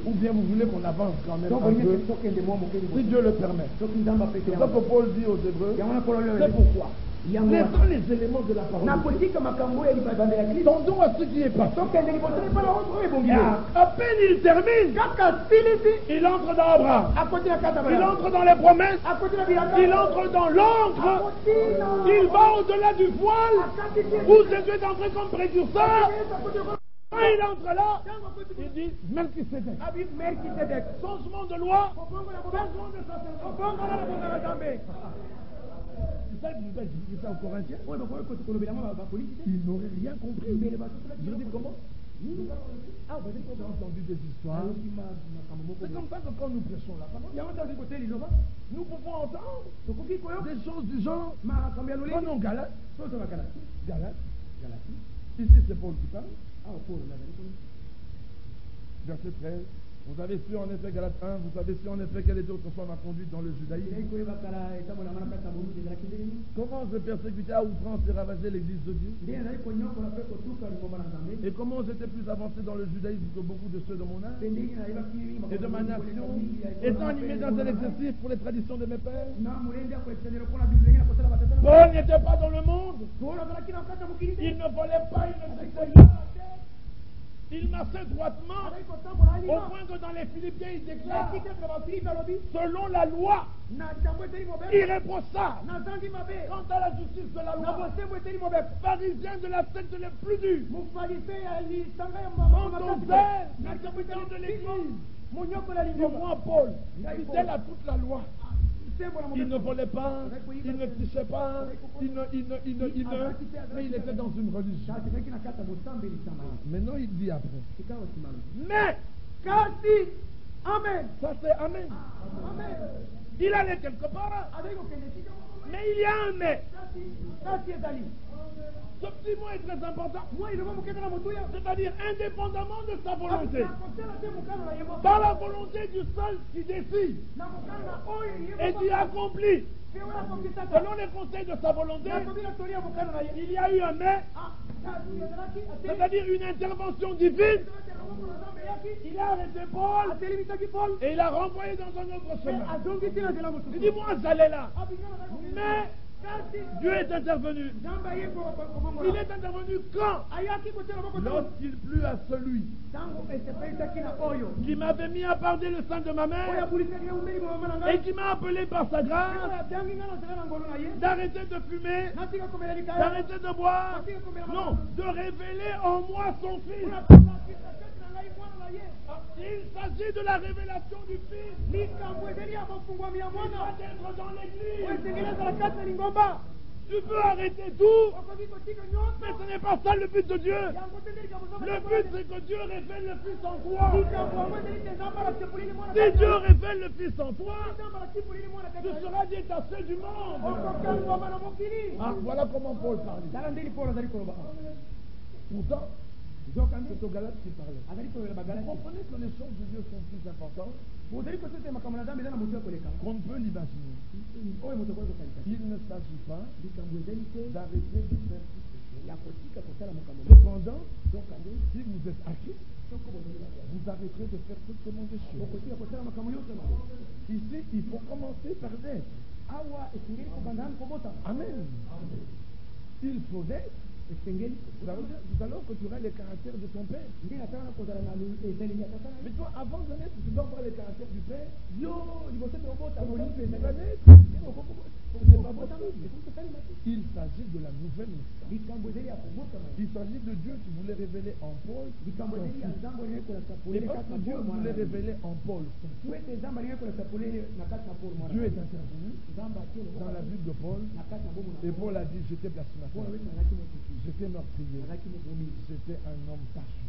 Ou bien vous voulez qu'on avance quand même un peu? Si Dieu le permet. C'est ça que Paul dit aux Hébreux. C'est pourquoi laissons les éléments de la parole. Tendons à ce qui est passé. À peine il termine, il entre dans Abraham. Il entre dans les promesses. Il entre dans l'encre. Il va au-delà du voile où Jésus est entré comme précurseur. Quand il entre là, il dit Melchisédek. Changement de loi, changement de sacerdoce. C'est ça que je vous ai expliqué ça aux Corinthiens. Ils n'auraient rien compris. Je dis comment? Vous avez entendu des histoires. C'est comme ça que quand nous prêchons la parole, nous pouvons entendre des choses du genre. Prenons Galates. Ici c'est Paul qui parle. Verset 13. Vous avez su en effet, Galates 1, vous avez su en effet quelle était autrefois ma conduite dans le judaïsme. Comment je persécutais à outrance et ravageais l'église de Dieu. Et comment j'étais plus avancé dans le judaïsme que beaucoup de ceux de mon âge. Et de ma nation, étant animé d'un tel excessif pour les traditions de mes pères. Paul n'était pas dans le monde. Il ne volait pas, il ne s'était pas. Il marchait droitement au point que dans les Philippiens il déclare selon la loi irréprochable quant à la justice de la loi, pharisien de la secte les plus durs, quant au zèle de l'église. Moi Paul, fidèle à toute la loi, il ne volait pas, il ne trichait pas, mais il était dans une religion. Maintenant il dit après. Mais, Amen. Ça c'est Amen. Il allait quelque part. Mais il y a un mais. Ce petit mot est très important. C'est-à-dire indépendamment de sa volonté. Par la volonté du seul qui décide et qui accomplit selon les conseils de sa volonté, il y a eu un mais, c'est-à-dire une intervention divine. Il a arrêté Paul et il l'a renvoyé dans un autre chemin. Il dit, moi j'allais là, mais Dieu est intervenu. Il est intervenu quand? Lorsqu'il plut à celui qui m'avait mis à part le sein de ma mère et qui m'a appelé par sa grâce d'arrêter de fumer, d'arrêter de boire, non, de révéler en moi son Fils. Il s'agit de la révélation du Fils. Il doit être dans l'église. Tu peux arrêter tout, mais ce n'est pas ça le but de Dieu. Le but, c'est que Dieu révèle le Fils en toi. Si Dieu révèle le Fils en toi, tu seras détaché du monde. Ah, voilà comment Paul parlait. Pourtant, c'est aux Galates qui parlait. Vous comprenez que les choses de Dieu sont plus importantes qu'on ne peut l'imaginer. Il ne s'agit pas d'arrêter de faire tout. Cependant, si vous êtes acquis, vous arrêterez de faire toutes ces mauvaises choses. Ici, il faut commencer par l'être. Amen. Il faut l'être. Tout à l'heure que tu auras les caractères de ton père. Mais toi, avant de naître, tu dois voir les caractères du père. Il s'agit de la nouvelle naissance. Il s'agit de Dieu qui voulait révéler en Paul. Et parce que Dieu voulait révéler en Paul. Dieu est intervenu dans la vie de Paul. Et Paul a dit, j'étais blasphémateur. J'étais meurtrier. J'étais un homme tachu.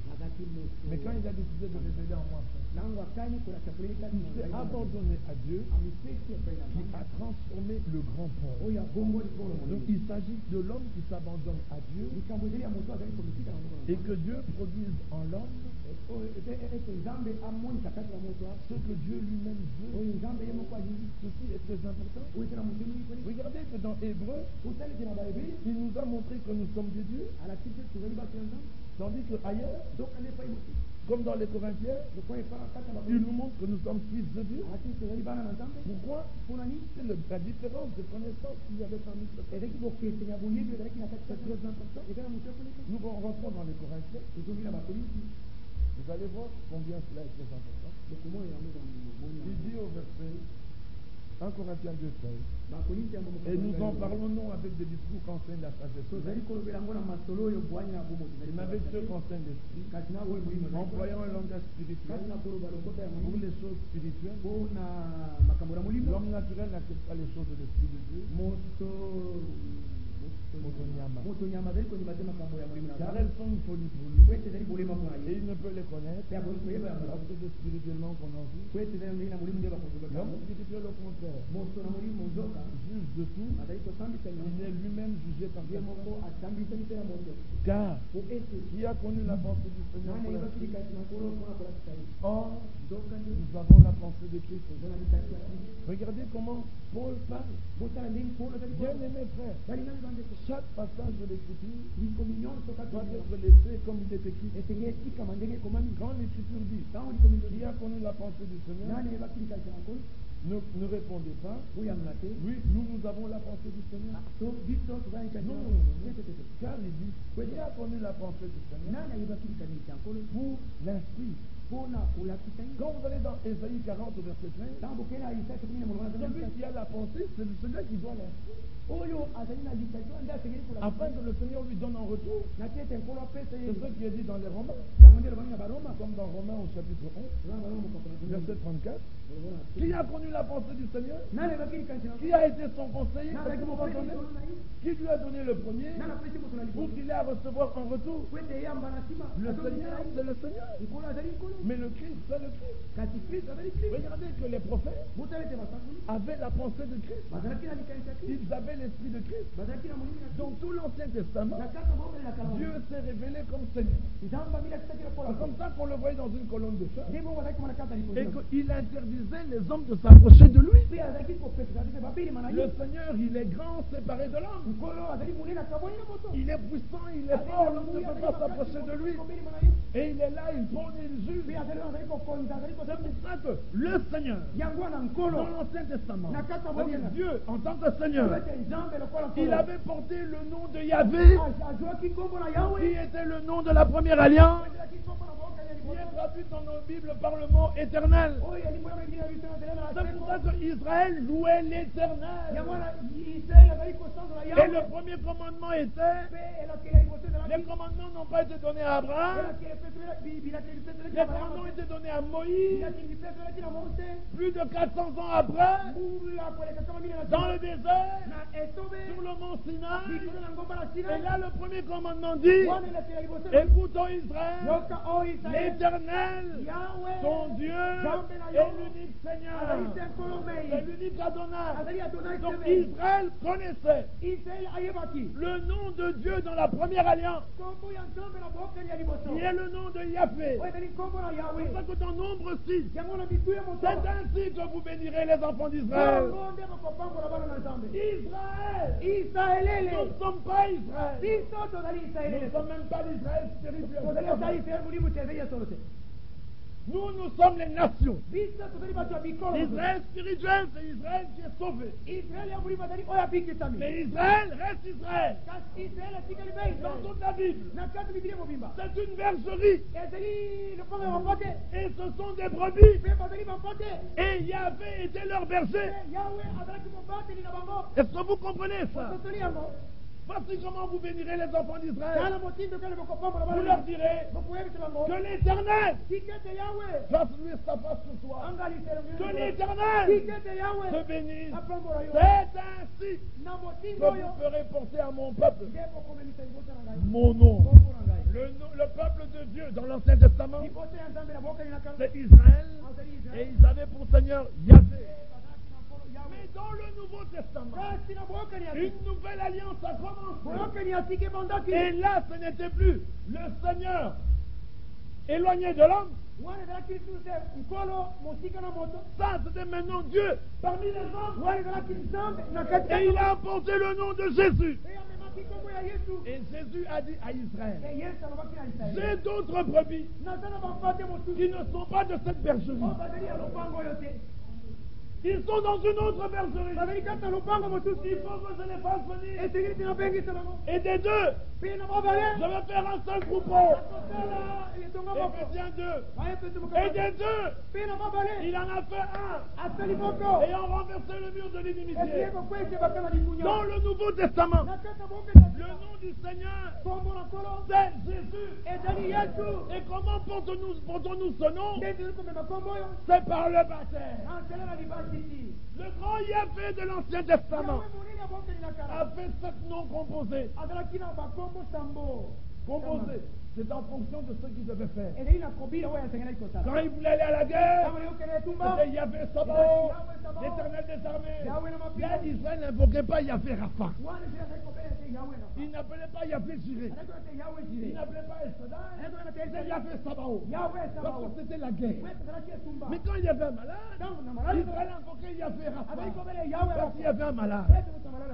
Mais quand il a décidé de révéler en moi son Fils, il s'est abandonné à Dieu qui a transformé le grand Paul. Donc il s'agit de l'homme qui s'abandonne à Dieu et que Dieu produise en l'homme ce que Dieu lui-même veut. Ceci est très important. Regardez que dans Hébreu, il nous a montré que nous sommes des dieux, tandis qu'ailleurs, comme dans les Corinthiens, il nous montre que nous sommes fils de Dieu. Pourquoi? C'est la différence de connaissance qu'il y avait parmi eux. C'est très important. Nous rentrons dans les Corinthiens. Vous allez voir combien cela est très important. Il dit au verset 1 Corinthiens 2,16. Et nous en parlons non avec des discours qu'enseigne la sagesse, mais avec ceux qu'enseigne l'esprit, employant un langage spirituel pour les choses spirituelles. L'homme naturel n'accepte pas les choses de l'esprit de Dieu, car elles sont une folie pour lui, et il ne peut les connaître parce que c'est spirituellement qu'on en vit. L'homme spirituel au contraire juge de tout, il est lui-même jugé par personne. Car qui a connu la pensée du Seigneur pour la suite? Or, nous avons la pensée de Christ. Regardez comment Paul parle. Bien aimé frère, chaque passage de l'Écriture doit être laissé comme il est écrit. Quand l'Écriture dit qui a connu la pensée du Seigneur, ne répondez pas. Oui, nous avons la pensée du Seigneur. Non. Car il dit qui a connu la pensée du Seigneur pour l'instruire. Quand vous allez dans Ésaïe 40 au verset 13, celui qui a la pensée, c'est celui qui doit l'instruire. Afin que le Seigneur lui donne en retour. C'est ce qui est dit dans les Romains. Comme dans Romains au chapitre 11, verset 34. Qui a connu la pensée du Seigneur? Qui a été son conseiller? Qui lui a donné le premier pour qu'il ait à recevoir en retour? Le Seigneur, c'est le Seigneur. Mais le Christ, c'est le Christ. Regardez que les prophètes avaient la la pensée de Christ. Ils avaient l'esprit de Christ. Dans tout l'Ancien Testament, Dieu s'est révélé comme Seigneur. C'est comme ça qu'on le voyait dans une colonne de feu. Et qu'il interdisait les hommes de s'approcher de lui. Le Seigneur, il est grand, séparé de l'homme. Il est puissant, il est fort, l'homme ne peut pas s'approcher de lui. Et il est là, il prône, il juge. C'est pour ça que le Seigneur, dans l'Ancien Testament, Dieu, en tant que Seigneur, il avait porté le nom de Yahvé, qui était le nom de la première alliance, qui est traduit dans nos Bibles par le mot éternel. C'est pour ça qu'Israël louait l'éternel. Et le premier commandement était, les commandements n'ont pas été donnés à Abraham, les commandements ont été donnés à Moïse, plus de 400 ans après, dans le désert, sur le mont Sinaï. Et là, le premier commandement dit, écoutons Israël, l'éternel, ton Dieu, est l'unique Seigneur, c'est l'unique Adonai. Donc Israël connaissait le nom de Dieu dans la première alliance, qui est le nom de Yahvé. C'est pour ça que dans Nombre 6, c'est ainsi que vous bénirez les enfants d'Israël. Israël, nous ne sommes pas Israël. Nous ne sommes même pas l'Israël spirituel. Nous sommes les nations. L'Israël spirituel, c'est Israël qui est sauvé. Mais Israël reste Israël. Dans toute la Bible, c'est une bergerie. Et ce sont des brebis. Et Yahvé était leur berger. Est-ce que vous comprenez ça? Voici comment vous bénirez les enfants d'Israël. Vous leur direz que l'Éternel fasse lui sa face sur toi. Que l'Éternel te bénisse. C'est ainsi que vous ferez porter à mon peuple mon nom. Le peuple de Dieu dans l'Ancien Testament, c'est Israël. Et ils avaient pour Seigneur Yahvé. Mais dans le Nouveau Testament, une nouvelle alliance a commencé. Et là, ce n'était plus le Seigneur éloigné de l'homme. Ça, c'était maintenant Dieu parmi les hommes. Et il a apporté le nom de Jésus. Et Jésus a dit à Israël, j'ai d'autres brebis qui ne sont pas de cette bergerie. Ils sont dans une autre bergerie. Il faut que je les fasse venir. Et des deux, je vais faire un seul troupeau. Éphésiens 2. Et des deux, il en a fait un. Ayant renversé le mur de l'inimitié. Dans le Nouveau Testament, le nom du Seigneur, c'est Jésus. Et comment portons-nous ce nom? C'est par le baptême. Le grand Yahvé de l'Ancien Testament a fait 7 noms composés. C'est en fonction de ce qu'il devait faire. Quand il voulait aller à la guerre, c'était Yahvé Sabaoth, l'Éternel des armées. Là, Israël n'invoquait pas Yahvé Rapha. Il n'appelait pas Yahvé Jireh. Il n'appelait pas El-Shaddai. C'était Yahvé Sabaoth. Parce que c'était la guerre. Mais quand il y avait un malade, Israël invoquait Yahvé Rapha. Parce qu'il y avait un malade.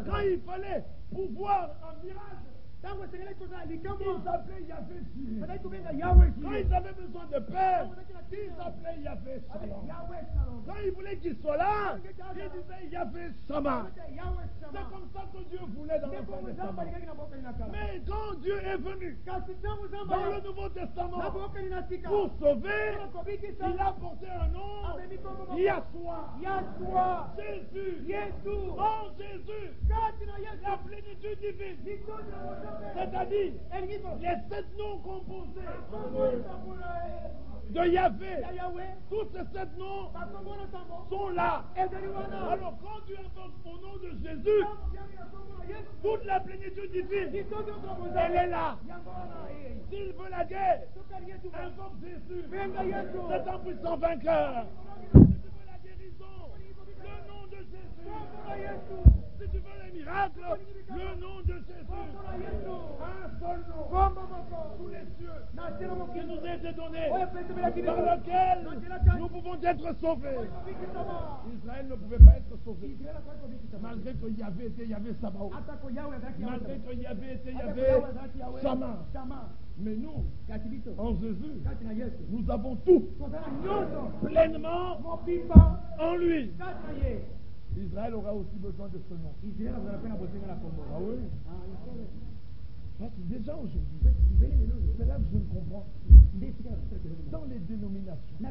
Quand il fallait pouvoir un miracle, il s'appelait Yahvé Jireh. Quand ils avaient besoin de paix, il s'appelait Yahvé Shalom. Quand il voulait qu'il soit là, il disait Yahvé Shammah. C'est comme ça que Dieu voulait dans l'Ancien Testament. Mais quand Dieu est venu dans le Nouveau Testament pour sauver, il a porté un nom, Yahshua, Jésus. En Jésus, la plénitude divine. C'est-à-dire les 7 noms composés de Yahvé. Tous ces 7 noms sont là. Alors quand tu invoques au nom de Jésus, toute la plénitude divine, elle est là. S'il veut la guerre, invoque Jésus. C'est un puissant vainqueur. Si tu veux la guérison, le nom de Jésus. être sauvé. Israël ne pouvait pas être sauvé. Malgré que Yahvé était Yahvé Sabaoth. Malgré que Yahvé était Yahvé Shama. Mais nous, en Jésus, nous avons tout pleinement en lui. Israël aura aussi besoin de ce nom. Ah oui. Parce que déjà aujourd'hui, c'est là que je ne comprends. Dans les dénominations, c'est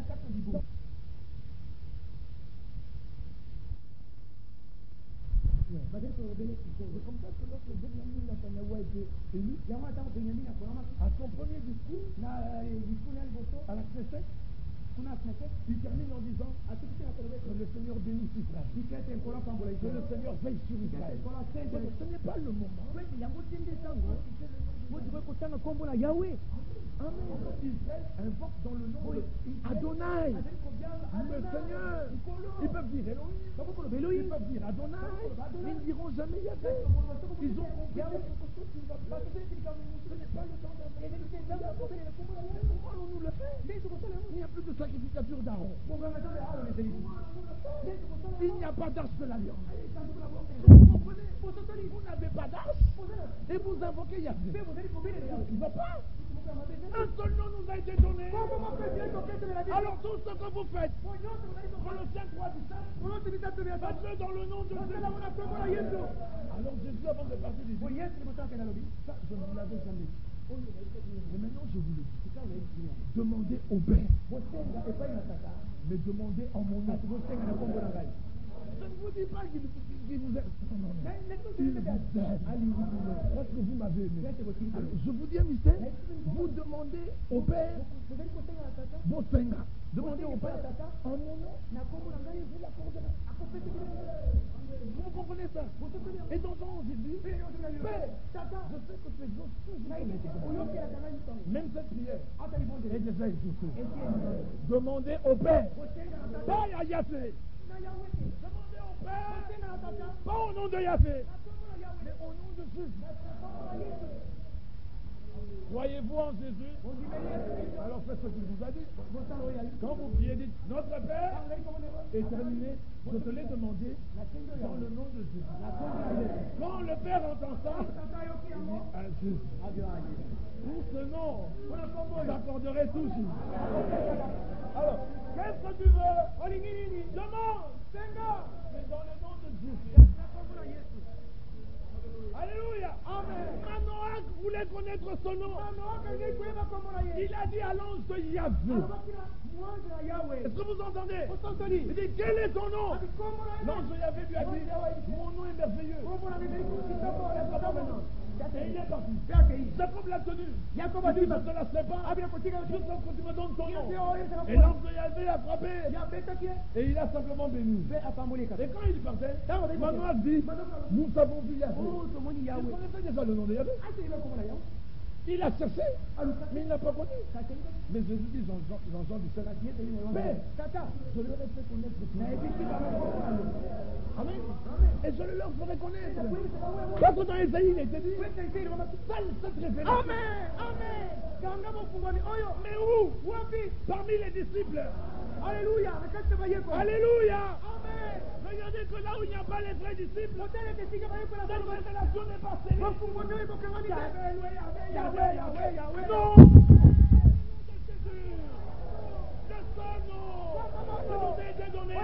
comme ça que lorsque Benjamin Netanyahu a été élu, à son premier discours, à la Knesset, il termine en disant que le Seigneur bénisse Israël. Que le Seigneur veille sur Israël. Ce n'est pas le moment. Amen. Israël invoque dans le nom de Adonai, le Seigneur. Ils peuvent dire Elohim, ils peuvent dire Adonai, ils ne diront jamais Yahvé. Ils ont compris quelque chose qui ne va pas. Ce n'est pas le temps d'Adonai. Comment allons-nous le faire? Il n'y a plus de sacrificature d'Aaron. Il n'y a pas d'arche de l'alliance. Vous comprenez? Vous n'avez pas d'arche et vous invoquez Yahvé. Il ne va pas. Un seul nom nous a été donné. Alors tout ce que vous faites, Colossiens 3:17, faites-le dans le nom de Jésus. Alors Jésus, avant de partir, dit, ça, je ne vous l'avais jamais dit. Mais maintenant je vous le dis. Demandez au Père. Mais demandez en mon nom. Je ne vous dis pas qu'il vous aime. Non. Il vous aime. Parce que vous m'avez aimé. Alors, je vous dis un mystère. Vous demandez au Père Bosenga. Demandez au Père en mon nom. Vous l'accordera. Vous comprenez ça? Et dans on dit, Père, je sais que tu exauces toujours. Même cette prière est déjà exaucée. Demandez au Père. Pas à Yahvé. Demandez au Père, pas au nom de Yahvé, mais au nom de Jésus. Croyez-vous en Jésus? Alors faites ce qu'il vous a dit. Quand vous priez, dites Notre Père est terminé. Je te l'ai demandé dans le nom de Jésus. Quand le Père entend ça, il dit à Jésus. Pour ce nom, j'accorderai tout Jésus. Alors, qu'est-ce que tu veux? Demande, Seigneur, mais dans le nom de Jésus. Alléluia. Amen. Manoach voulait connaître son nom. Il a dit à l'ange de Yahvé. Est-ce que vous entendez? Il dit, quel est ton nom? L'ange de Yahvé lui a dit, mon nom est merveilleux. Et il est parti. Jacob l'a tenu. Jacob a dit, je ne te laisserai pas jusqu'à ce que tu me donnes ton nom. Et l'ange de Yahvé a frappé. Et il a simplement béni. Et quand il partait, Manoach dit, nous avons vu Yahvé. Il connaissait déjà le nom de Yahvé. Il a cherché, mais il n'a pas connu. Mais Jésus dit dans Jean 17, Père, je leur ai fait connaître ton nom. Amen. Et je le leur ferai connaître. Parce que dans Ésaïe, il était dit, seule cette révélation. Amen. Mais où? Parmi les disciples. Alléluia. Alléluia. Amen. Regardez que là où il n'y a pas les vrais disciples, cette révélation n'est pas scellée. Yahvé. Non. Le seul nom qui nous a été donné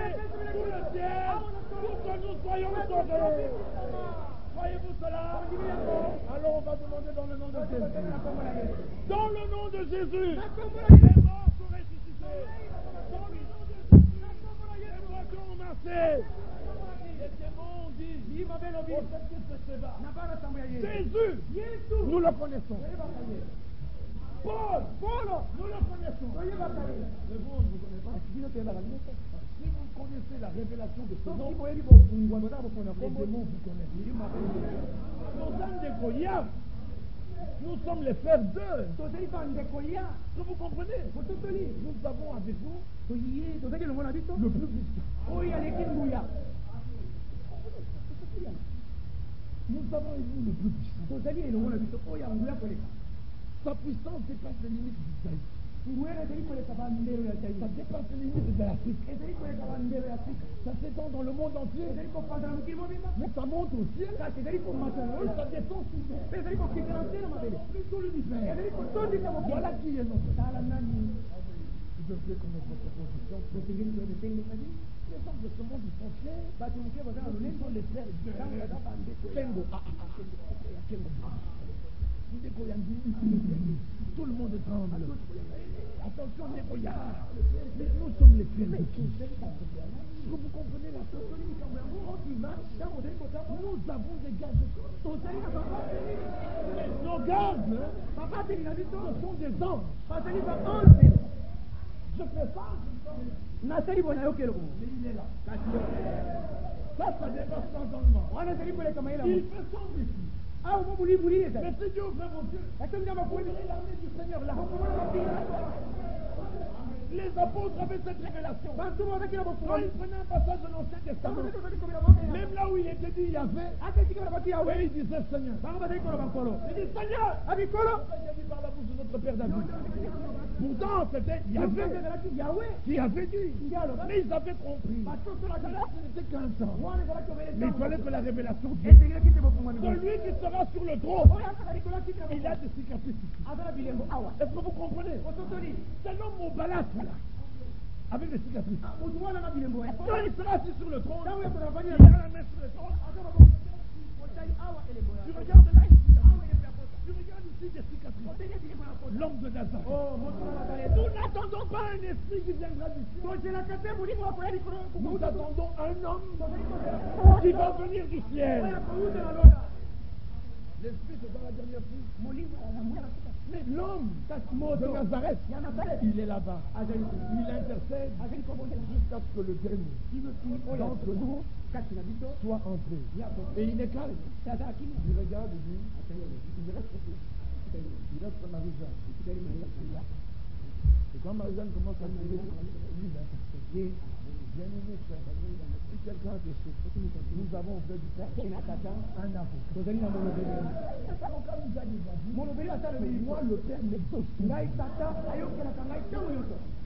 pour le ciel, pour que nous soyons sauvés. Croyez-vous cela? Alors on va demander dans le nom de Jésus. Dans le nom de Jésus. Les morts sont ressuscités. Dans le nom de Jésus. Les voitures ont marché. Les démons ont dit, Jésus, nous le connaissons. Paul, nous le connaissons. Mais vous, on ne vous connaît pas. Si vous connaissez la révélation de ce nom, les démons vous connaissent. Nous sommes des Goliaths. Nous sommes les frères d'eux. Que vous comprenez? Nous avons avec vous le plus puissant. Nous avons élu le plus puissant. Sa puissance dépasse les limites d'Israël. Ça dépasse les limites de l'Afrique. Ça s'étend dans le monde entier. Mais ça monte au ciel. Et ça descend sous terre. Tout l'univers. Voilà qui est notre. Je sais qu'on est votre position. Les hommes de ce monde, ils sont fiers. Ils sont les frères de Kengo. Tout le monde tremble. Attention, Nekoya. Mais nous sommes les frères de qui? Est-ce que vous comprenez la chose? Nous avons des gardes. Nos gardes, ce sont des anges. Je fais ça. Mais il est là. Ça dépasse l'entendement. Il fait sombre ici. Mais si Dieu ouvre vos yeux, vous verrez l'armée du Seigneur là. Les apôtres avaient cette révélation. Quand ils prenaient un passage de l'Ancien Testament, même là où il était dit Yahvé, et il disait Seigneur. Il dit Seigneur, ça a été dit par la bouche de notre Père David. Pourtant, c'était Yahvé qui avait dit. Mais ils avaient compris. Ce n'était qu'un temps. Mais il fallait que la révélation vienne. Celui qui sera sur le trône, il a des cicatrices ici. Est-ce que vous comprenez? C'est l'homme au balâtre là, avec des cicatrices. Quand il sera assis sur le trône, il a la main sur le trône. Tu regardes là, tu regardes ici des cicatrices. L'homme de Nazareth. Nous n'attendons pas un esprit qui viendra d'ici. Nous attendons un homme qui va venir du ciel. L'esprit, c'est dans la dernière prise. Mais l'homme de Nazareth, il est là-bas. Il intercède jusqu'à ce que le dernier d'entre nous soit entré. Et il est calme. Il regarde et dit, il reste Marie-Jeanne. Et quand Marie-Jeanne commence à dire, lui, il intercède. Bien-aimé, cher, si quelqu'un a des choses, nous avons fait du père un avocat. Moi, le père m'exauce.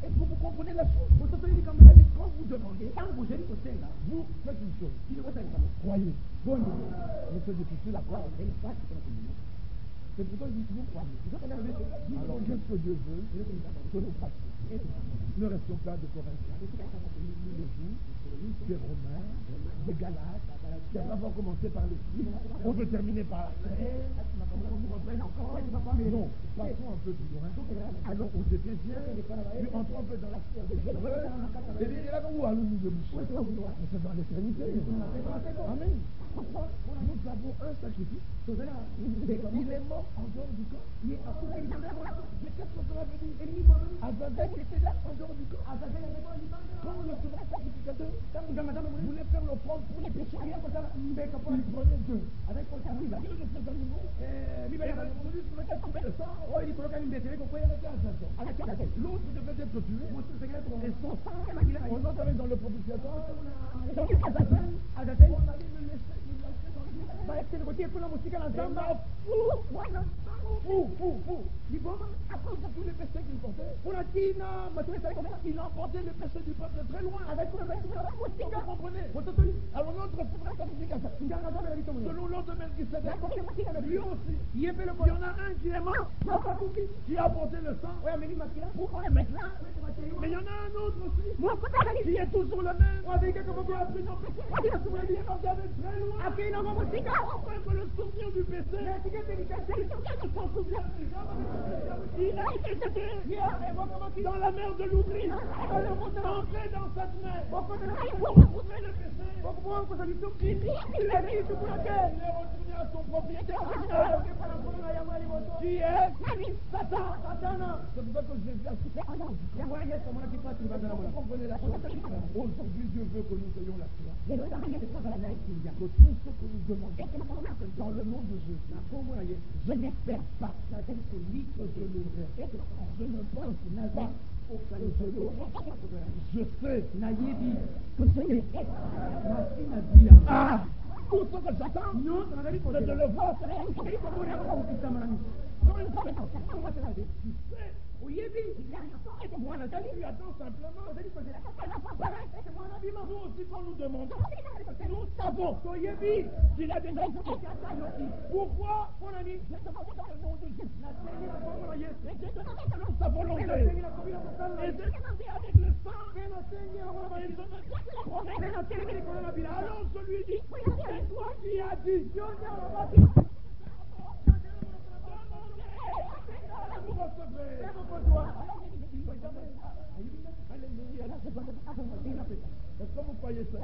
Est-ce que vous comprenez la chose? Quand vous demandez, vous faites une chose. Croyez. Mais c'est difficile à croire. C'est pourquoi je dis vous croyez. Alors qu'est-ce que Dieu veut? Que nous fassions. Ne restons pas de Corinthiens. Des Romains, des Galates. On va commencer par l'Esprit. On peut terminer par la terre. Non, passons un peu plus loin. Allons aux Éphésiens, puis entrons un peu dans la sphère des Hébreux. Et bien là où allons-nous déboucher? C'est dans l'éternité. Amen. Nous avons un sacrifice. Il est mort en dehors du corps. Mais qu'est-ce que cela veut dire? Azazel était là en dehors du corps. Quand le souverain sacrificateur voulait faire l'offrande pour les péchés, il prenait deux. Avec le sacrificateur de ces animaux, celui sur lequel tombait le sang, l'autre devait être tué. Et son sang, on entrait dans le propitiatoire. On allait le laisser. À cause de tous les péchés qu'il portait, il a emporté le péché du peuple de très loin. Vous comprenez? Alors notre souverain sacrificateur, selon l'ordre de Melchisédek, lui aussi, il y en a un qui est mort, qui a apporté le sang. Mais il y en a un autre aussi, qui est toujours le même. Qui a pris nos péchés, qui a regardé très loin. Afin que le souvenir du péché, il a été jeté dans la mer de l'oubli, entré dans cette mer pour recouvrer le péché. Il est retourné à son propriétaire, qui est Satan. C'est pour ça que Jésus a dit. Vous comprenez la chose? Aujourd'hui, Dieu veut que nous ayons la foi. Que tout ce que nous demandons dans le nom de Jésus, je n'espère pas que je l'aurai. Je ne pense pas que je l'aurai. Je sais que je l'ai. Ah! Tout ce que j'attends, c'est de le voir. Tu sais Oui, tu attends simplement. Nous aussi, quand nous demandons, nous savons qu'il a des enfants. Pourquoi, mon ami, sa volonté. Et c'est avec le sang. Alors celui dit, c'est toi qui as dit. Vous recevrez. Est-ce que vous croyez ça?